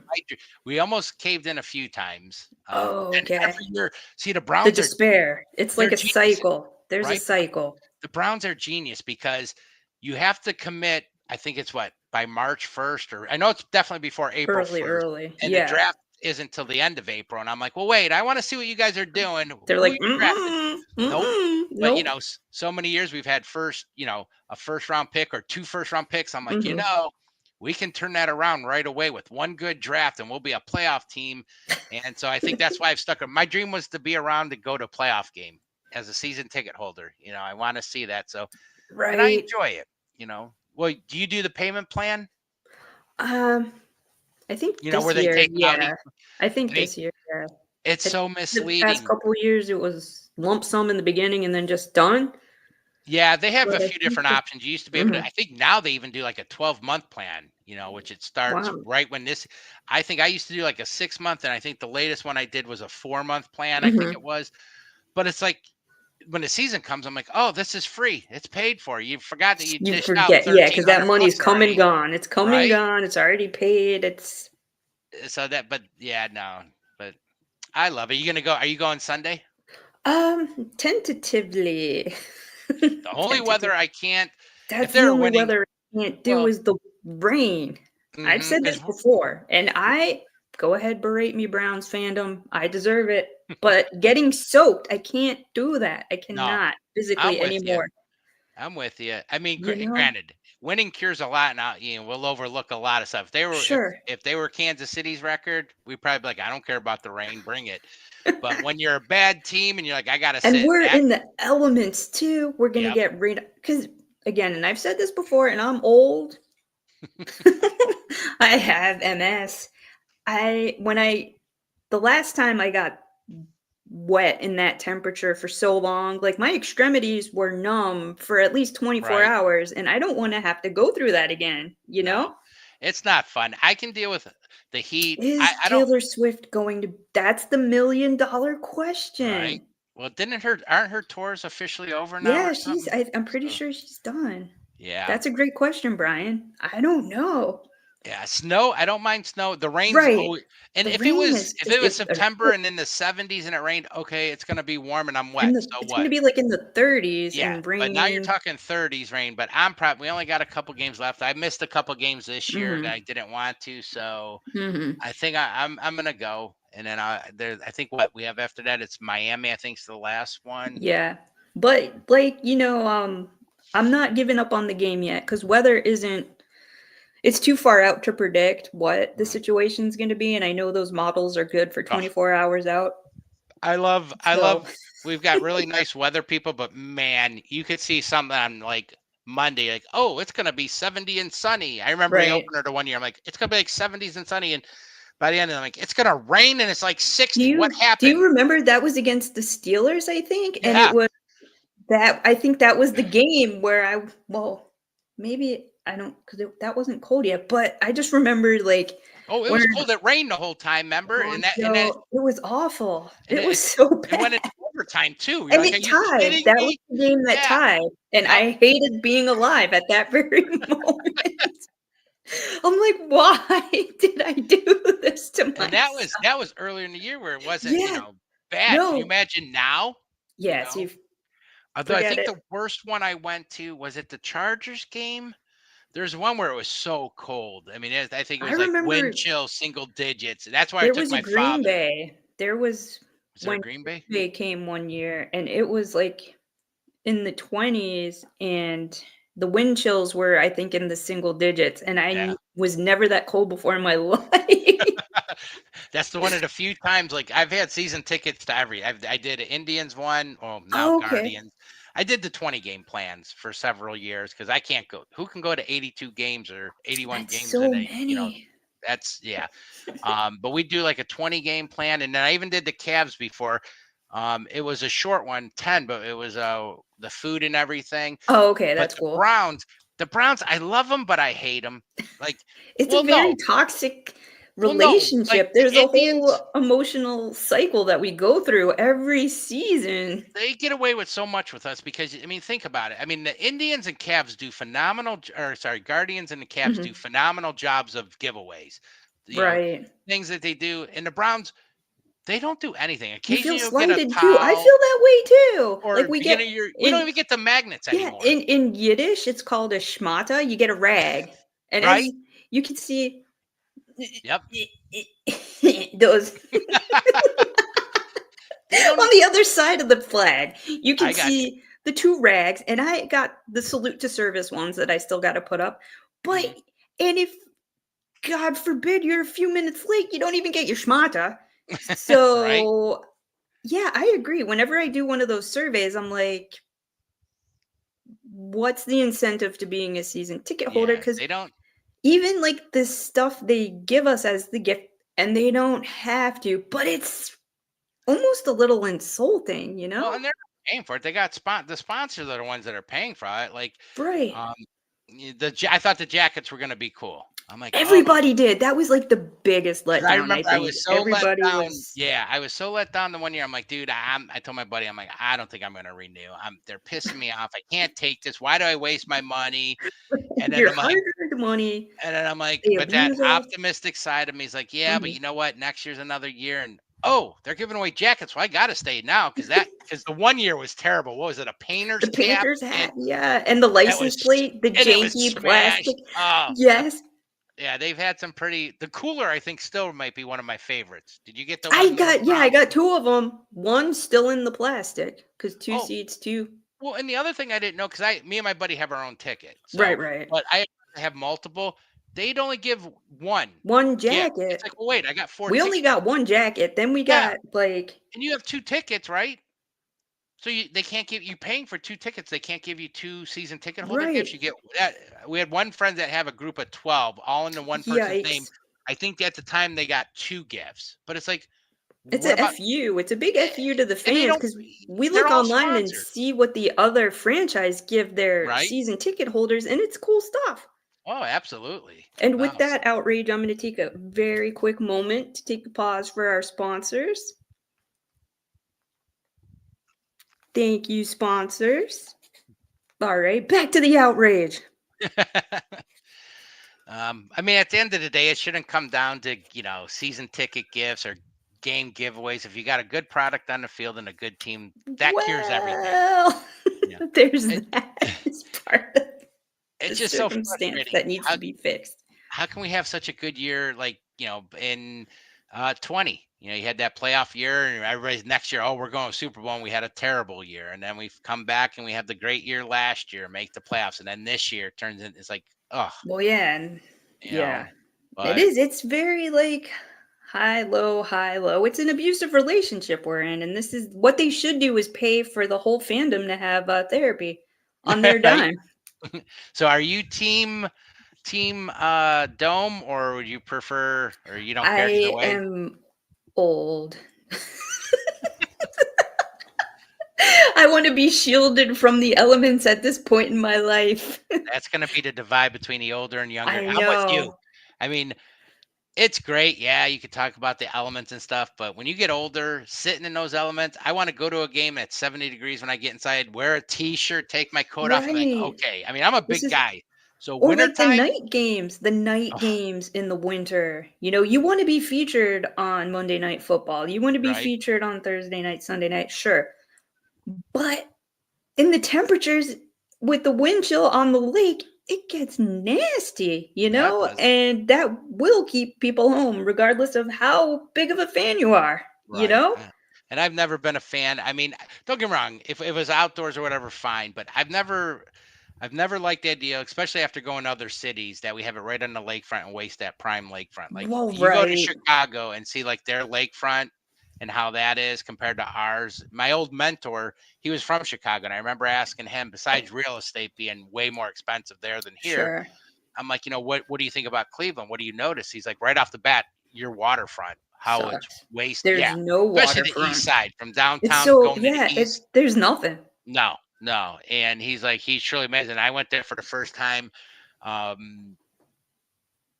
We almost caved in a few times. Oh, And okay. every year, see, the The Browns are despair. It's they're like a genius, cycle. There's a right? cycle. The Browns are genius because you have to commit. I think it's what, by March 1st, or I know it's definitely before April Early, 1st, early. and the Yeah. draft isn't till the end of April. And I'm like, well, wait, I want to see what you guys are doing. They're Who like, you drafted? mm-mm, Nope. mm-mm, But nope. so many years we've had a first round pick or two first round picks. I'm like, Hmm. we can turn that around right away with one good draft, and we'll be a playoff team. And so I think that's why I've stuck. My dream was to be around to go to a playoff game as a season ticket holder. I want to see that. So, and I Right. enjoy it. Well, do you do the payment plan? Um, I think Where this they year, take out yeah. I think they, this year, yeah. it's I think so the past misleading. couple of years, it was lump sum in the beginning and then just done. Yeah, they have But a I few think different this, options. You used to be able to, hmm. I think now they even do like a 12-month plan, which it starts Wow. right when I think I used to do like a 6-month, and I think the latest one I did was a 4-month plan, I think Hmm. it was. But it's like when the season comes, I'm like, oh, this is free. It's paid for. You forgot that you You dished out forget, yeah, because that 1,300 money's bucks come and already, gone. It's come and right? gone. It's already paid. It's But yeah, no, but I love it. Are you going Sunday? tentatively. The only Tentative. weather I can't, if That's the they're only winning, weather I can't do well, is the rain. I've said this because before, and I go ahead, berate me, Browns fandom. I deserve it. But getting soaked, I can't do that. I no, cannot I'm physically with you. anymore. I'm with you. I mean, You know? granted, winning cures a lot. Now, we'll overlook a lot of stuff. Sure. If they were Kansas City's record, we probably be like, I don't care about the rain, bring it. But when you're a bad team and you're like, I gotta And sit we're back. in the elements too. We're gonna Yep. get rid because again, and I've said this before, and I'm old. I have MS. The last time I got wet in that temperature for so long, like my extremities were numb for at least 24 Right. hours, and I don't want to have to go through that again, you No, know? it's not fun. I can deal with the heat. Is I don't. Taylor Swift going to That's the $1,000,000 Right. question. Well, didn't aren't her tours officially over now or Yeah, something? I'm pretty So sure she's done. yeah. That's a great question, Brian. I don't know. Yeah, snow. I don't mind snow. The rain's Right. always, and The rain is if just it was September and in the 70s and it rained, okay, it's gonna be warm and I'm wet. So it's gonna what? be like in the 30s Yeah, and but now you're raining. talking 30s rain. But we only got a couple games left. I missed a couple games this year that Mhm. I didn't want to, so Mhm. I think I'm gonna go. And then I think what we have after that, it's Miami. I think is the last one. Yeah. But like, I'm not giving up on the game yet cuz weather isn't it's too far out to predict what the Mhm. situation's going to be, and I know those models are good for Oh, 24 hours out. I So, love. We've got really nice weather people, but man, you could see something on like Monday, like, oh, it's gonna be 70 and sunny. I remember the right. opener to one year. I'm like, it's gonna be like 70s and sunny, and by the end, I'm like, it's gonna rain and it's like Do 60. What you happened? remember that was against the Steelers, I think, and it Yeah. was I think that was the game where maybe I don't cuz that wasn't cold yet, but I just remember like Oh, it when was cold. It rained the whole time. Remember? Montreal, it was awful. And It was it, so it went bad. into overtime too. You're And like, are it you tied. kidding That was me? the game that Yeah. tied, and Yep. I hated being alive at that very moment. I'm like, "Why did I do this to And myself?" that was earlier in the year where it wasn't, Yeah, bad. Can you no. imagine now? You Yeah, know, see, although I forget think it. the worst one I went to was at the Chargers game. There's one where it was so cold. I mean, I think it I was like wind remember chill, single digits. That's why I there took was a my Green father. Bay. There was Was there a when Green Bay? Green Bay came one year, and it was, like, in the 20s, and the wind chills were, I think, in the single digits, and Yeah. was never that cold before in my life. That's the one of the few times, like, I've had season tickets to I did an Indians one, well, now Oh, okay. Guardians. I did the 20 game plans for several years because I can't go. Who can go to 82 games or 81 That's games in so a, many. That's yeah. But we do like a 20 game plan, and then I even did the Cavs before. It was a short one, 10, but it was the food and everything. Oh, okay, But that's cool. The Browns, I love them, but I hate them. Like, It's a well, very no, toxic well, no, like relationship. the There's a Indians, whole emotional cycle that we go through every season. they get away with so much with us because I mean, think about it. I mean, the Indians and Cavs do phenomenal, or sorry, Guardians and the Cavs do Mhm. phenomenal jobs of giveaways. You know, Right. things that they do, and the Browns, they don't do anything. You feel Occasionally, you'll get a slighted too. I towel, feel that way too. Like or we get beginning of your, we don't in even get the magnets yeah, anymore, in Yiddish, it's called a schmata. You get a rag. And as right? you can see Yep. those They don't. on the other side of the flag, you can I got you. see the two rags, and I got the salute to service ones that I still got to put up. But Mhm. and if God forbid you're a few minutes late, you don't even get your schmata. Right? So yeah, I agree. Whenever I do one of those surveys, I'm like, what's the incentive to being a season ticket holder? Yeah, Because they don't. even like the stuff they give us as the gift, and they don't have to, but it's almost a little insulting, you Well, know? and they're not paying for it. They got the sponsors are the ones that are paying for it. Like, Right. um, I thought the jackets were gonna be cool. I'm like, oh, Everybody did. That was like the biggest 'cause I letdown, I remember I think. was so let Everybody down. was Yeah, I was so let down the one year. I'm like, dude, I told my buddy, I'm like, I don't think I'm gonna renew. They're pissing me off. I can't take this. Why do I waste my money? And then your I'm like, hard-earned money, And then I'm like, they but that abuse it. optimistic side of me is like, yeah, but Mhm. you know what? Next year's another year, and oh, they're giving away jackets. Well, I gotta stay now because the one year was terrible. What was it? A The painter's cap, painter's and hat, yeah, and the that was license plate, the and it was janky plastic. smashed. Oh, Yes. yeah, they've had some pretty. The cooler, I think, still might be one of my favorites. Did you get the I one with the got yeah, I brown? got 2 of them. 1 still in the plastic because 2 Oh, seats, 2 well, and the other thing I didn't know because me and my buddy have our own ticket, right, so right. but I have multiple. They'd only give one 1 gift. It's jacket. like, well, wait, I got four We only tickets. got 1 jacket, then we Yeah, got, like and you have 2 tickets, right? So they can't give you paying for 2 tickets, they can't give you 2 season ticket holder gifts. right. You get that we had one friend that have a group of 12 all into one person's name. Yikes. I think at the time they got 2 gifts. But it's like, It's what a about FU. It's a big eh, FU to the and they fans don't because we they're look all online and sponsored, see what the other franchise give their right? season ticket holders, and it's cool stuff. Oh, absolutely. And with No, so that outrage, I'm gonna take a very quick moment to take a pause for our sponsors. Thank you, sponsors. Alright, back to the outrage. I mean, at the end of the day, it shouldn't come down to, season ticket gifts or game giveaways. If you got a good product on the field and a good team, that cures everything. Well, Yeah. there's It, that as part of the it's just so circumstance frustrating. that needs to be fixed. How can we have such a good year like, in 20? You had that playoff year and everybody's next year, oh, we're going to Super Bowl and we had a terrible year. And then we've come back and we have the great year last year, make the playoffs. And then this year turns in it's like, oh, Well, yeah, and you yeah. know, It but is. It's very like high, low, high, low. It's an abusive relationship we're in, and this is what they should do is pay for the whole fandom to have therapy on their right. dime. So are you team dome, or would you prefer, or you don't care either I way? am old. I want to be shielded from the elements at this point in my life. That's going to be the divide between the older and younger. I I'm with you. know. I mean, it's great. Yeah, you could talk about the elements and stuff, but when you get older, sitting in those elements, I want to go to a game at 70 degrees when I get inside, wear a t-shirt, take my coat off, and like, Right. okay. I mean, I'm a This big is guy. So or like wintertime, the night oh, games in the winter. You know, you want to be featured on Monday Night Football. You want to be right? featured on Thursday night, Sunday night, sure. But in the temperatures with the wind chill on the lake, it gets nasty, you Yeah, it know? does. And that will keep people home regardless of how big of a fan you are, you Right. know? And I've never been a fan. I mean, don't get me wrong, if it was outdoors or whatever, fine. But I've never liked the idea, especially after going to other cities, that we have it right on the lakefront and waste that prime lakefront. Like Well, you go to right. Chicago and see like their lakefront and how that is compared to ours. My old mentor, he was from Chicago, and I remember asking him, besides real estate being way more expensive there than here, Sure. I'm like, what do you think about Cleveland? What do you notice? He's like, right off the bat, your waterfront, how it's Sucks. waste. There's Yeah, no especially the east waterfront. side from It's downtown so going to the yeah, east. there's nothing. No, no. And he's like, he's truly amazing. I went there for the first time, um,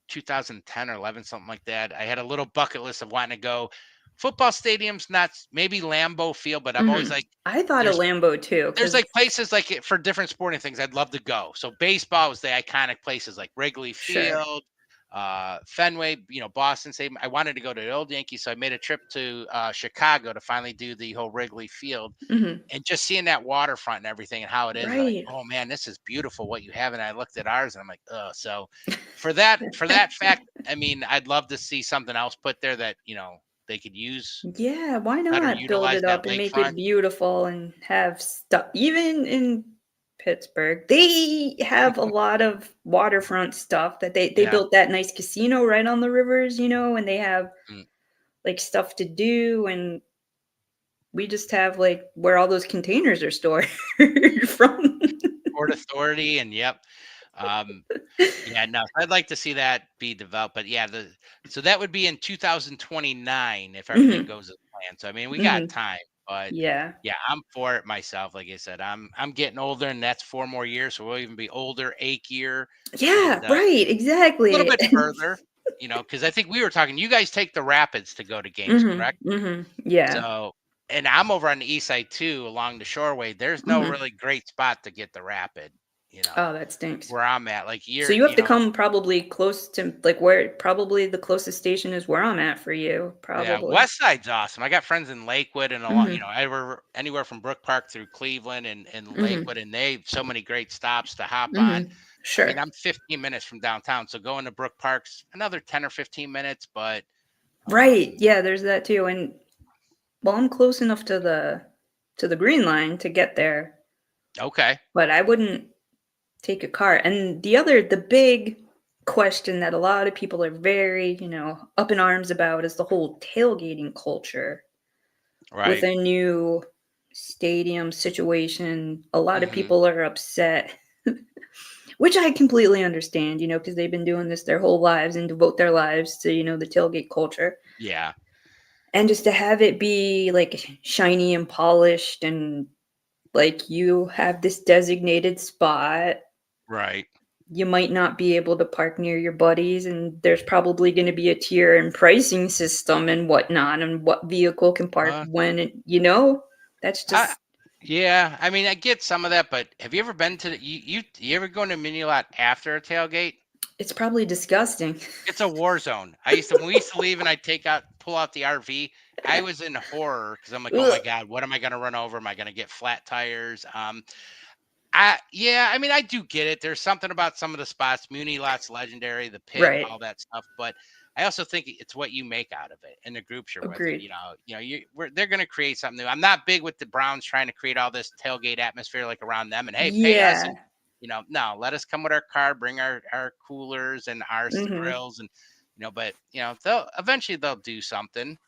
2010 or 11, something like that. I had a little bucket list of wanting to go. Football stadiums, not maybe Lambeau Field, but I'm always Mhm. like, I thought of there's Lambeau too, there's because like places like it for different sporting things I'd love to go. So baseball was the iconic places like Wrigley sure. Field, Fenway, Boston Stadium. I wanted to go to the old Yankees, so I made a trip to Chicago to finally do the whole Wrigley Field Mhm. and just seeing that waterfront and everything and how it is. And like, Right. oh man, this is beautiful what you have. And I looked at ours and I'm like, oh, so for that fact, I mean, I'd love to see something else put there that they could use Yeah, why better, not build utilize it that up and make it lakefront. beautiful and have stuff even in Pittsburgh. They have a lot of waterfront stuff that they Yeah. built that nice casino right on the rivers, and they have Mm. like stuff to do, and we just have like where all those containers are stored from. Port Authority and yep. Um, Yeah, no, I'd like to see that be developed, but yeah, so that would be in 2029 if everything Mhm, goes as planned. So I mean, we got mhm. time, but Yeah. yeah, I'm for it myself. Like I said, I'm getting older, and that's 4 more years, so we'll even be older, achier, and Yeah, right, a little exactly. bit further. Because I think we were talking. You guys take the rapids to go to games, Mhm, correct? mhm, yeah, So, and I'm over on the east side too, along the shoreway. There's no mhm. really great spot to get the rapid. You know Oh, that stinks. where I'm at, like So you're, you have to come probably close to like where probably the closest station is where I'm at for you, Yeah, probably. West Side's awesome. I got friends in Lakewood and a lot, Mhm, anywhere from Brook Park through Cleveland and mhm, Lakewood, and they've so many great stops to hop on. mhm. I mean, Sure. I'm 15 minutes from downtown, so going to Brook Park's another 10 or 15 minutes, but Right, um, yeah, there's that too, and well, I'm close enough to the green line to get there, okay, but I wouldn't take a car. And the big question that a lot of people are very, up in arms about is the whole tailgating culture with right. a new stadium situation. A lot of Hmm. people are upset, which I completely understand, because they've been doing this their whole lives and devote their lives to, the tailgate culture. Yeah, And just to have it be like shiny and polished and like you have this designated spot, right. you might not be able to park near your buddies, and there's probably going to be a tier and pricing system and whatnot, and what vehicle can park Uh, when, that's I, just, yeah, I mean, I get some of that, but have you ever been to you ever go to a mini lot after a tailgate? it's probably disgusting. It's a war zone. When we used to leave and I'd pull out the RV, I was in horror because I'm like, oh my Ugh. God, what am I gonna run over? Am I gonna get flat tires? I mean, I do get it. There's something about some of the spots, Muni Lots, Legendary, the Pit, Right. all that stuff. But I also think it's what you make out of it and the groups you're with. And Agreed. they're going to create something new. I'm not big with the Browns trying to create all this tailgate atmosphere like around them. And hey, pay us and Yeah. no, let us come with our car, bring our coolers and our Hmm. grills and but they'll do something.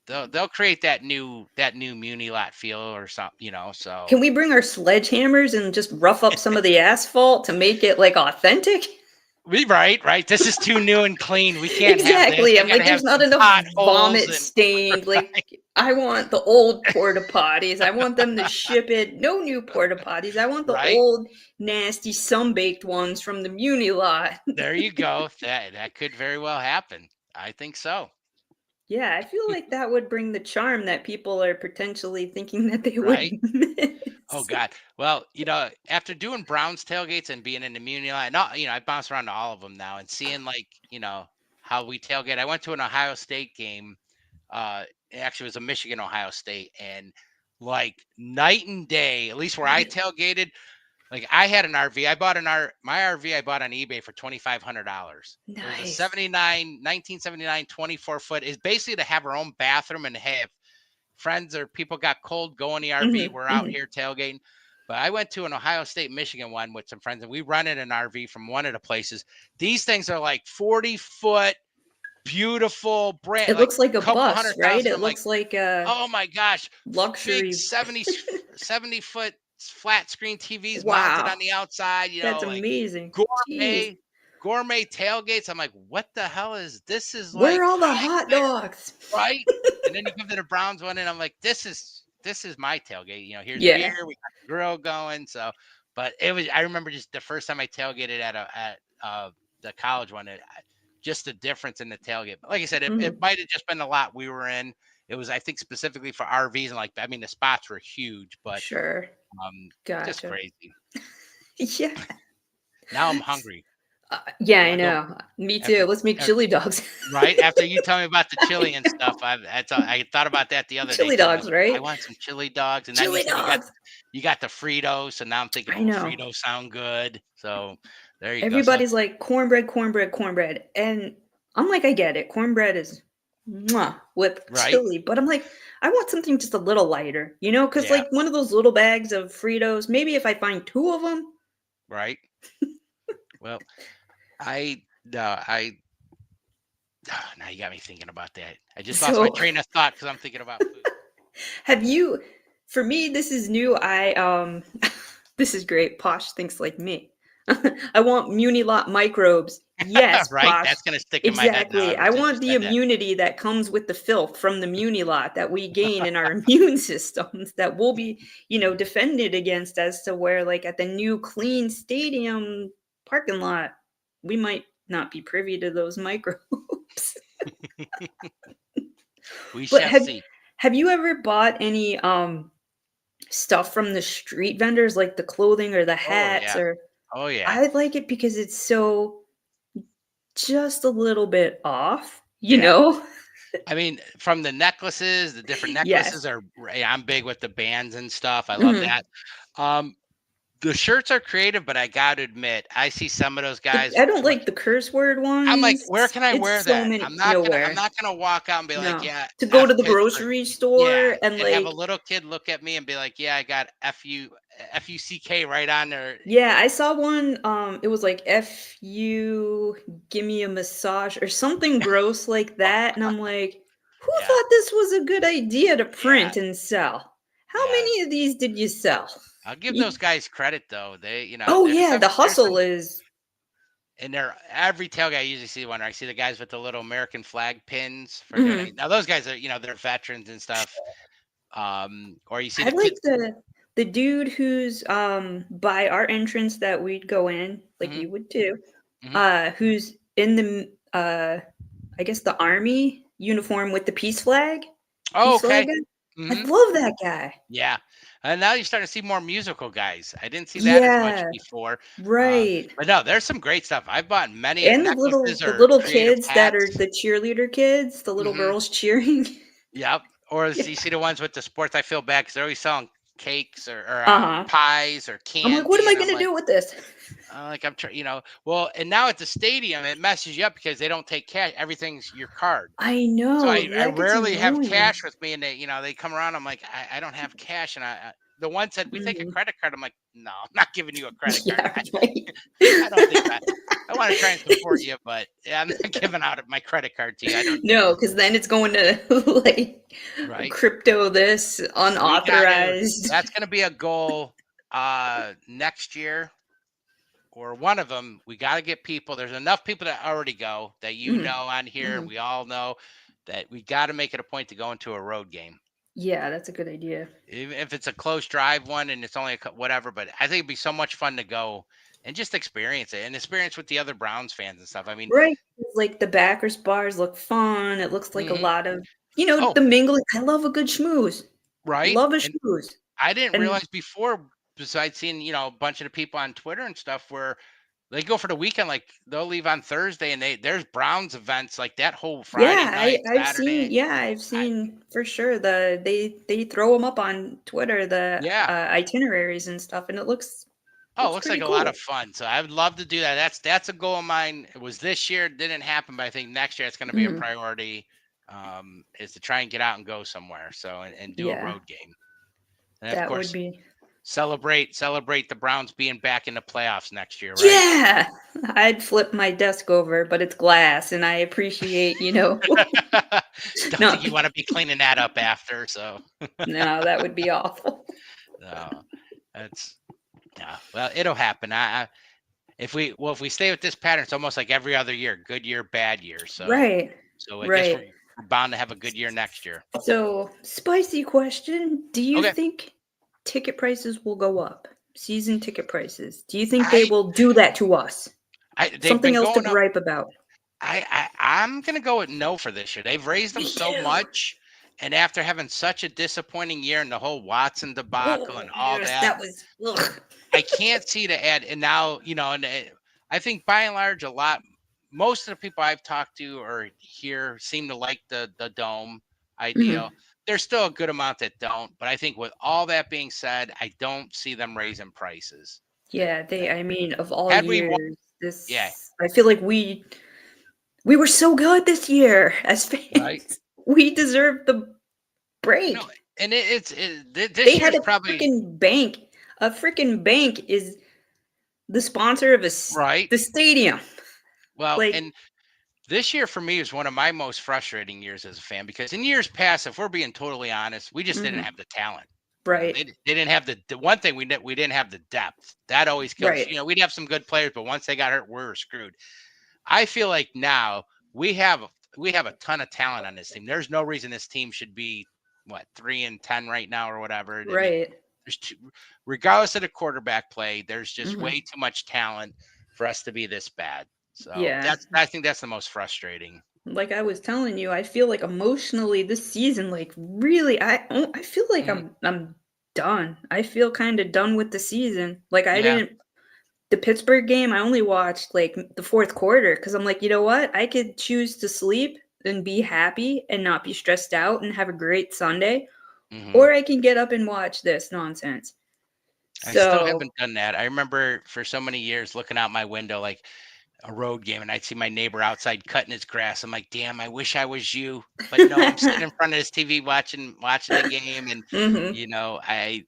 They'll create that new Muni Lot feel or something. So. Can we bring our sledgehammers and just rough up some of the asphalt to make it like authentic? Right. This is too new and clean. We can't have this. Exactly. I I'm got to like, have there's not some enough potholes vomit and stained. Like, I want the old porta potties. I want them to ship it. No new porta potties. I want the right. old, nasty, sun-baked ones from the Muni lot. There you go. That could very well happen. I think so. Yeah, I feel like that would bring the charm that people are potentially thinking that they would Right. Oh miss. God. Well, after doing Browns tailgates and being in the Muni line, not I bounce around to all of them now and seeing like how we tailgate. I went to an Ohio State game. It actually was a Michigan Ohio State, and like night and day. At least where I tailgated. Like I had an RV. My RV I bought on eBay for $2,500. It was a Nice. 1979 24-foot. Is basically to have our own bathroom and have friends or people got cold, go in the RV. Mhm, We're out mhm. here tailgating. But I went to an Ohio State, Michigan one with some friends, and we rented an RV from one of the places. These things are like 40-foot, beautiful, brand It like looks like a couple bus, hundred right? thousand. It I'm like, looks like a oh my gosh, big luxury. 70 foot flat screen TVs mounted on Wow. the outside, That's like amazing. Jeez. gourmet gourmet tailgates. I'm like, what the hell is this? Is Where like are all the high hot class, dogs? right? And then you come to the Browns one, and I'm like, this is my tailgate. Here's beer. Yeah. We got the grill going. So, but it was. I remember just the first time I tailgated at the college one. Just the difference in the tailgate. But like I said, it Mhm. might have just been the lot we were in. It was, I think, specifically for RVs, and I mean, the spots were huge, but Sure. um, just Gotcha. crazy. Yeah. Now I'm hungry. Yeah, I I want to go know. Me too. after. Let's make chili dogs. Right after you tell me about the chili and stuff, I thought about that the other day Chili too. I'm like, dogs, I right? want some chili dogs, and then you Chili said dogs. you got the Fritos, so now I'm thinking, I oh, know. Fritos sound good. So there you go. So Everybody's like cornbread, cornbread, cornbread. And I'm like, I get it. Cornbread is mwah, with right, chili. But I'm like, I want something just a little lighter, Because yeah, like one of those little bags of Fritos, maybe if I find two of them. right. Well, I no, I now you got me thinking about that. I just lost my So train of thought because I'm thinking about food. have you, for me, this is new. This is great. Posh thinks like me. I want Munilot microbes. Yes, Right, Posh. that's gonna stick in my head now Exactly. ever I since you want the said that. immunity that comes with the filth from the Munilot that we gain in our immune systems that will be, defended against as to where, like, at the new clean stadium parking lot, we might not be privy to those microbes. We But shall see. have you ever bought any stuff from the street vendors, like the clothing or the Oh hats? yeah, Or oh yeah, I like it because it's so just a little bit off, you yeah. know? I mean, from the necklaces, the different necklaces Yes. are. Yeah, I'm big with the bands and stuff. I love Mhm. that. Um, the shirts are creative, but I got to admit, I see some of those guys. I don't like the curse word I'm like, ones. where can I wear It's so that? many I'm not gonna. I'm nowhere. not gonna walk out and be like, No. yeah, To go to f the Pittsburgh. grocery Yeah, store and, and have a like, little kid look at me and be like, yeah, I got FUCK right on there. yeah, I saw one, it was like, "F you, give me a massage," or something gross like Oh, that, and I'm like, "Who yeah, thought this was a good idea to yeah, print and sell? How yeah. many of these did you sell?" I'll give those Ye guys credit though. They, Oh, yeah, the there's hustle some. is And they're every tailgate I usually see one. I see the guys with the little American flag pins for mhm. donate. Now those guys are, they're veterans and stuff. Or you see I the like kids. the dude who's, by our entrance that we'd go in, like Hmm. you would too, Hmm. who's in I guess the army uniform with the Oh, peace flag okay. guy. I Hmm. love that guy. Yeah. And now you're starting to see more musical guys. I didn't see that as much Yeah, before. right. But no, there's some great stuff. I've bought many And necklaces the or little creative kids that are hats. the cheerleader kids, the little Hmm. girls cheering. Yep. Or Yeah. you see the ones with the sports. I feel bad because they're always selling cakes or Uh-huh. pies or I'm like, "What am candy. I And I'm gonna like, do with this?" I'm trying, well, and now at the stadium, it messes you up because they don't take cash. Everything's your card. I So know, I that gets rarely have annoying. cash with me, and they come around. I'm like, I don't have cash, and the one said we take a Mhm. credit card. I'm like, no, I'm not giving you a credit card. Yeah, right. I don't think I want to try and support you, but yeah, I'm not giving out my credit card to you. I don't think No, because then it's going to, like, right. crypto this, We got to. unauthorized. That's going to be a goal next year or one of them. We got to get people. There's enough people that already go that Mhm, on here, and mhm. we all know that we got to make it a point to go into a road game, Yeah, that's a good idea. even if it's a close drive one and it's only whatever. But I think it'd be so much fun to go and just experience it and experience with the other Browns fans and stuff. I mean, Right, 'cause, like, the backers bars look fun, it looks like a mhm. lot of, Oh, the mingling. I love a good schmooze. right. Love a And schmooze. I didn't And realize before, besides seeing a bunch of the people on Twitter and stuff, where they go for the weekend. Like they'll leave on Thursday, and there's Browns events like that whole Friday yeah, night, Saturday. I've I, seen for sure they throw them up on Twitter, the, yeah. itineraries and stuff, and it Oh, it looks looks like pretty a lot of cool. fun. So I would love to do that. That's a goal of mine. It was this year, didn't happen, but I think next year it's going to be a Mhm. priority. Is to try and get out and go somewhere. So and do a Yeah, road game, and of that would course be celebrate the Browns being back in the playoffs next year, right? yeah! I'd flip my desk over, but it's glass, and I appreciate, Don't think not you want to be cleaning that up after. So no, that would be awful. no. That's yeah. Well, it'll happen. If we stay with this pattern, it's almost like every other year, good year, bad year. Right. So I guess Right. we're bound to have a good year next year. So, spicy question. Do you Okay. think ticket prices will go up? Season ticket prices. Do you think they I will do that to us? they've Something been else to going up. gripe about. I'm gonna go with no for this year. They've raised them Me so too. much, and after having such a disappointing year and the whole Watson debacle Oh, and all yes, that, that was. Ugh. I can't see to add. And now and I think by and large, most of the people I've talked to or here seem to like the dome Mhm. idea. There's still a good amount that don't, but I think with all that being said, I don't see them raising prices. Yeah, Uh, I mean, of all Had we won, years, yeah, I feel like we were so good this year as right. fans. We deserve the No, break. and They this had year's a probably freaking bank. A freaking bank is the sponsor of right. the stadium. Well, Like, and this year for me is one of my most frustrating years as a fan because in years past, if we're being totally honest, we just didn't mhm, have the talent. right, They didn't have the one thing we didn't have the depth. That always kills. right. We'd have some good players, but once they got hurt, we were screwed. I feel like now we have a ton of talent on this team. There's no reason this team should be what 3-10 right now or whatever. I mean, Right. there's two, regardless of the quarterback play, there's just Mhm. way too much talent for us to be this bad. So Yeah. I think that's the most frustrating. Like I was telling you, I feel like emotionally this season, like really, I feel like Mhm. I'm done. I feel kind of done with the season. Like I Yeah. didn't the Pittsburgh game. I only watched like the fourth quarter because I'm like, you know what? I could choose to sleep and be happy and not be stressed out and have a great Sunday, Hmm. or I can get up and watch this nonsense. I still So haven't done that. I remember for so many years looking out my window like a road game and I'd see my neighbor outside cutting his grass. I'm like, damn, I wish I was you. But no, I'm sitting in front of this TV watching the game and mhm. you know, I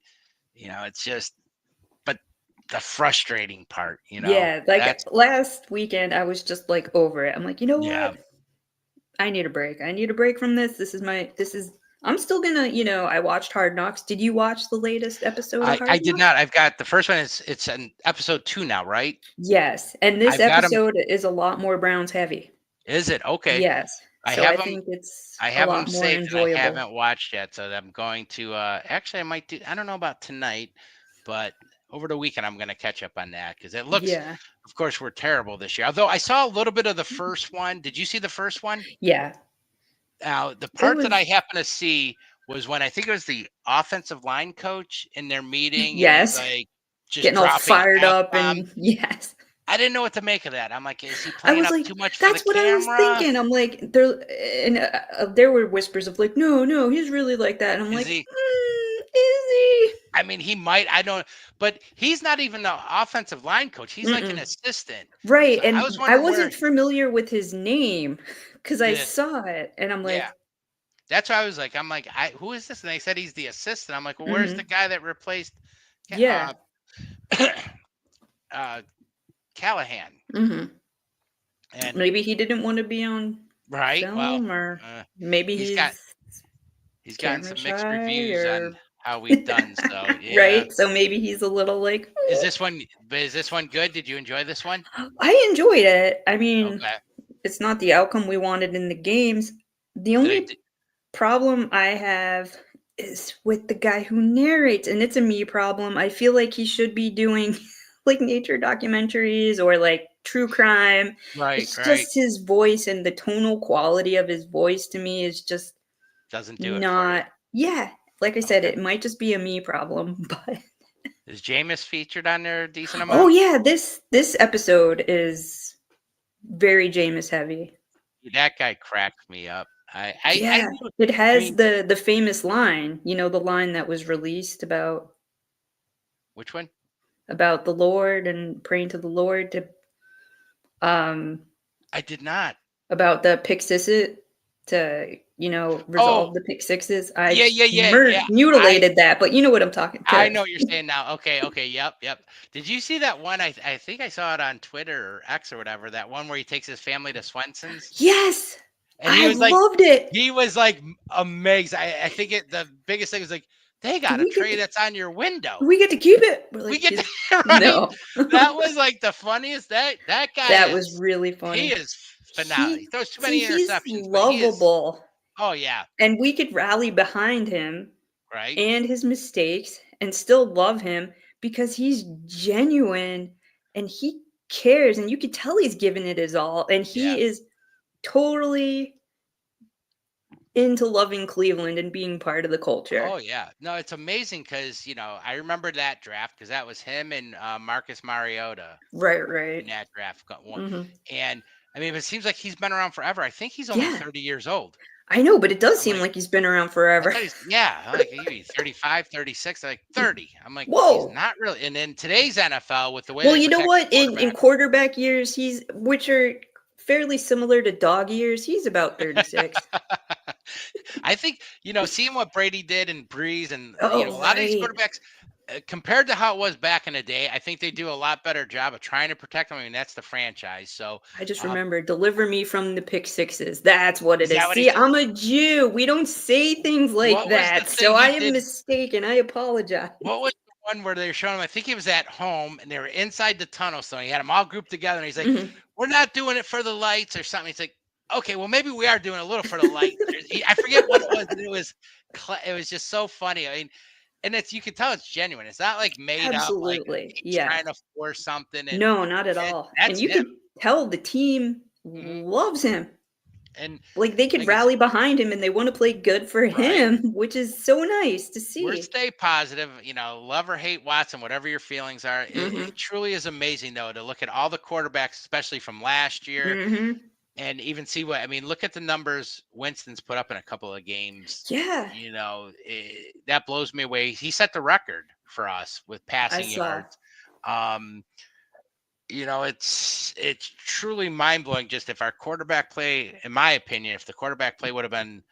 it's just but the frustrating part, Yeah, like that's last weekend, I was just like over it. I'm like, you know yeah. what? I need a break. I need a break from this. This is, I'm still gonna, I watched Hard Knocks. Did you watch the latest episode of I Hard did Knocks? not. I've got the first one is it's an episode 2 now, right? Yes. And this I've got them. episode is a lot more Browns heavy. Is it? Okay. Yes. I So have I them think it's I a have them lot more saved and I enjoyable. haven't watched yet, so I'm going to actually I might do I don't know about tonight, but over the weekend I'm going to catch up on that because it looks Yeah. of course we're terrible this year. Although I saw a little bit of the first one. Did you see the first one? Yeah. Now, the It part that I was, happened to see was when I think it was the offensive line coach in their meeting and he's yes, like just getting all dropping fired up F-bombs. and yes. I didn't know what to make of that. I'm like, is he I playing was up like, too much for the that's what I was camera? thinking. I'm like, there were whispers of like, no, no, he's really like that. And I'm Is like, he? is he? I mean, he might. I don't. But he's not even the offensive line coach. He's like an Mm-mm. assistant. Right, So I was and I wondering where wasn't familiar with his name because I the. saw it, and I'm Yeah, like, that's why I was like, I'm like, who is this? And they said he's the assistant. I'm like, well, where's the mhm, guy that replaced yeah, uh, uh, Callahan? mhm. And Maybe he didn't wanna be on right, well, film, or uh, maybe he's got he's gotten camera some mixed shy, reviews on or how we've done. So yeah, right? So maybe he's a little like, is this one? But is this one good? Did you enjoy this one? I enjoyed it. I mean, Okay. it's not the outcome we wanted in the games. The Did I? only problem I have is with the guy who narrates, and it's a me problem. I feel like he should be doing like nature documentaries or like true crime. Right, It's right. just his voice, and the tonal quality of his voice to me is just Doesn't do it for you. not, yeah. Like I said, Okay. it might just be a me problem, but Is Jameis featured on there a decent oh amount? yeah, this episode is very Jameis heavy. That guy cracks me up. I Yeah, knew. it I has mean, the famous line, the line that was released which one? about the Lord and praying to the Lord to um I did not. about the pick sixes to, Oh, resolve the pick sixes. I yeah, yeah, yeah, yeah. I mutilated that, but you know what I'm talking I to. know what you're saying now. Okay, okay, yep, yep. Did you see that one? I think I saw it on Twitter or X or whatever. That one where he takes his family to Swenson's, Yes, and I loved it. he was like amazed. I think the biggest thing was like they Do got a we get tray to that's on your do window. we get to keep it? We're We like, get to, right? no. That was like the funniest. That guy That was is really he funny. is phenomenal. He He throws too see, many he's interceptions, but he is. lovable, Oh yeah, and we could rally behind him right. and his mistakes and still love him because he's genuine and he cares, and you could tell he's giving it his all, and Yeah. he is totally into loving Cleveland and being part of the culture. Oh yeah. No, it's amazing because I remember that draft because that was him and Marcus Mariota Right, in right. that draft. Got one, Hmm. and I mean, it seems like he's been around forever. I think he's only Yeah, 30 years old. I know, but it does I'm seem like, like he's been around I forever. thought he's yeah, I'm like he'd be 35, 36, like 30. I'm like, he's Whoa. not really. And in today's NFL, with the way Well, they you know protect the what? In quarterback, quarterback years, he's which are fairly similar to dog years. He's about 36. I think seeing what Brady did and Breeze and Oh, a lot of these right. quarterbacks compared to how it was back in the day, I think they do a lot better job of trying to protect them. I mean, that's the franchise. So, I just um, remember deliver me from the pick sixes. That's what it is that is. what he See, said? I'm a Jew. We don't say things like What was the that. So thing I he am did? mistaken. I apologize. What was the one where they were showing him? I think he was at home and they were inside the tunnel. So he had them all grouped together and he's like, Mhm. "We're not doing it for the lights or something." He's like, "Okay, well maybe we are doing a little for the lights." I forget what it was, but it was just so funny. I mean, and it's you can tell it's genuine. It's not like made up, like Absolutely. he's Yeah. trying to force something, and No, not at all. And that's you him. could tell the team Hmm. loves him. And Like they could like I said, rally behind him and they want to play good for right? him, which is so nice to We're see. stay positive. Love or hate Watson, whatever your feelings are. It Mhm. truly is amazing though to look at all the quarterbacks, especially from last year, Mhm. and even see what I mean. Look at the numbers Winston's put up in a couple of games. Yeah, That blows me away. He set the record for us with I passing saw. yards. Um, it's truly mind blowing. Just if our quarterback play, in my opinion, if the quarterback play would have been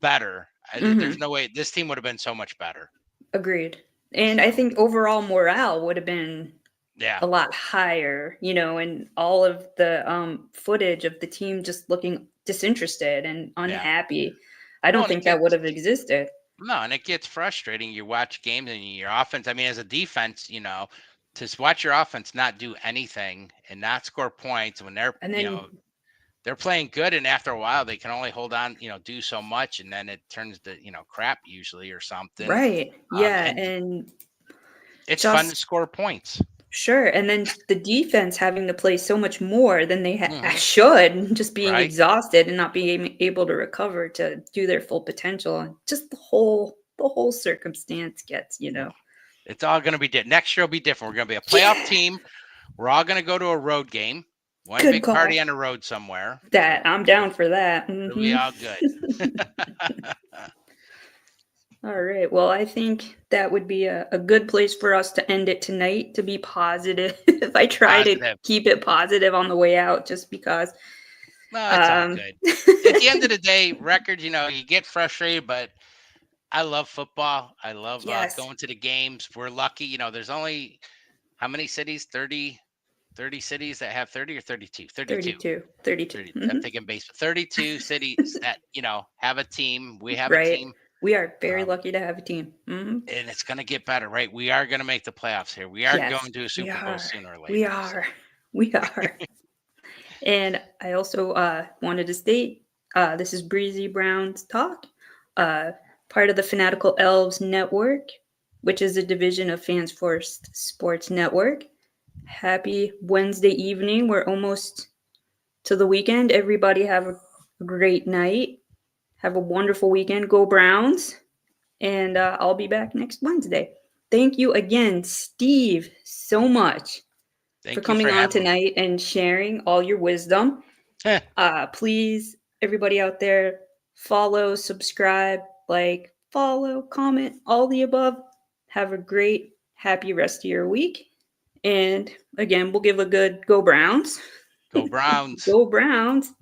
better, there's Mhm. no way this team would have been so much better. Agreed. And I So think overall morale would have been yeah, a lot higher, and all of the footage of the team just looking disinterested and yeah. unhappy. I Well, don't and it think that gets would have existed. no, and it gets frustrating. You watch games and your offense. I mean, as a defense, watch your offense not do anything and not score points when they're And then they're playing good, and after a while they can only hold on, do so much, and then it turns to crap usually or something. right. Yeah, And and it's fun to just score points. sure, and then the defense having to play so much more than they Hmm. should, just being Right? exhausted and not being able to recover to do their full potential, and just the whole circumstance gets. Well, it's all going to be next year. Will be different. We're going to be a playoff Yeah, team. We're all going to go to a road game, one good big party call. on the road somewhere. So That I'm down for that. it'll be Hmm. all good. All right. Well, I think that would be a good place for us to end it tonight. To be positive, I try to Positive. keep it positive on the way out, just because. No, it's all Um, good. At the end of the day, records, you get frustrated, but I love football. I love yes, going to the games. We're lucky. There's only how many cities? 30 cities that have 30 or 32? 32. 32, 32. 30. I'm Mhm. thinking baseball. 32 cities that, have a team. We have a Right. team. We are very Um, lucky to have a team. Mhm. and it's going to get better, right? We are going to make the playoffs here. We are Yes, going to a we Super Bowl are. sooner or We later. So, are. We are. And I also wanted to state this is Breezy Brown's Talk, uh, part of the Fanatical Elves Network, which is a division of Fans First Sports Network. Happy Wednesday evening. We're almost to the weekend. Everybody have a great night. Have a wonderful weekend. Go Browns. And I'll be back next Wednesday. Thank you again, Steve, so much for thank you coming for on having tonight and sharing all your wisdom. me. Please, everybody out there, follow, subscribe, like, follow, comment, all the above. Have a great, happy rest of your week. And again, we'll give a good go Browns. Go Browns. Go Browns.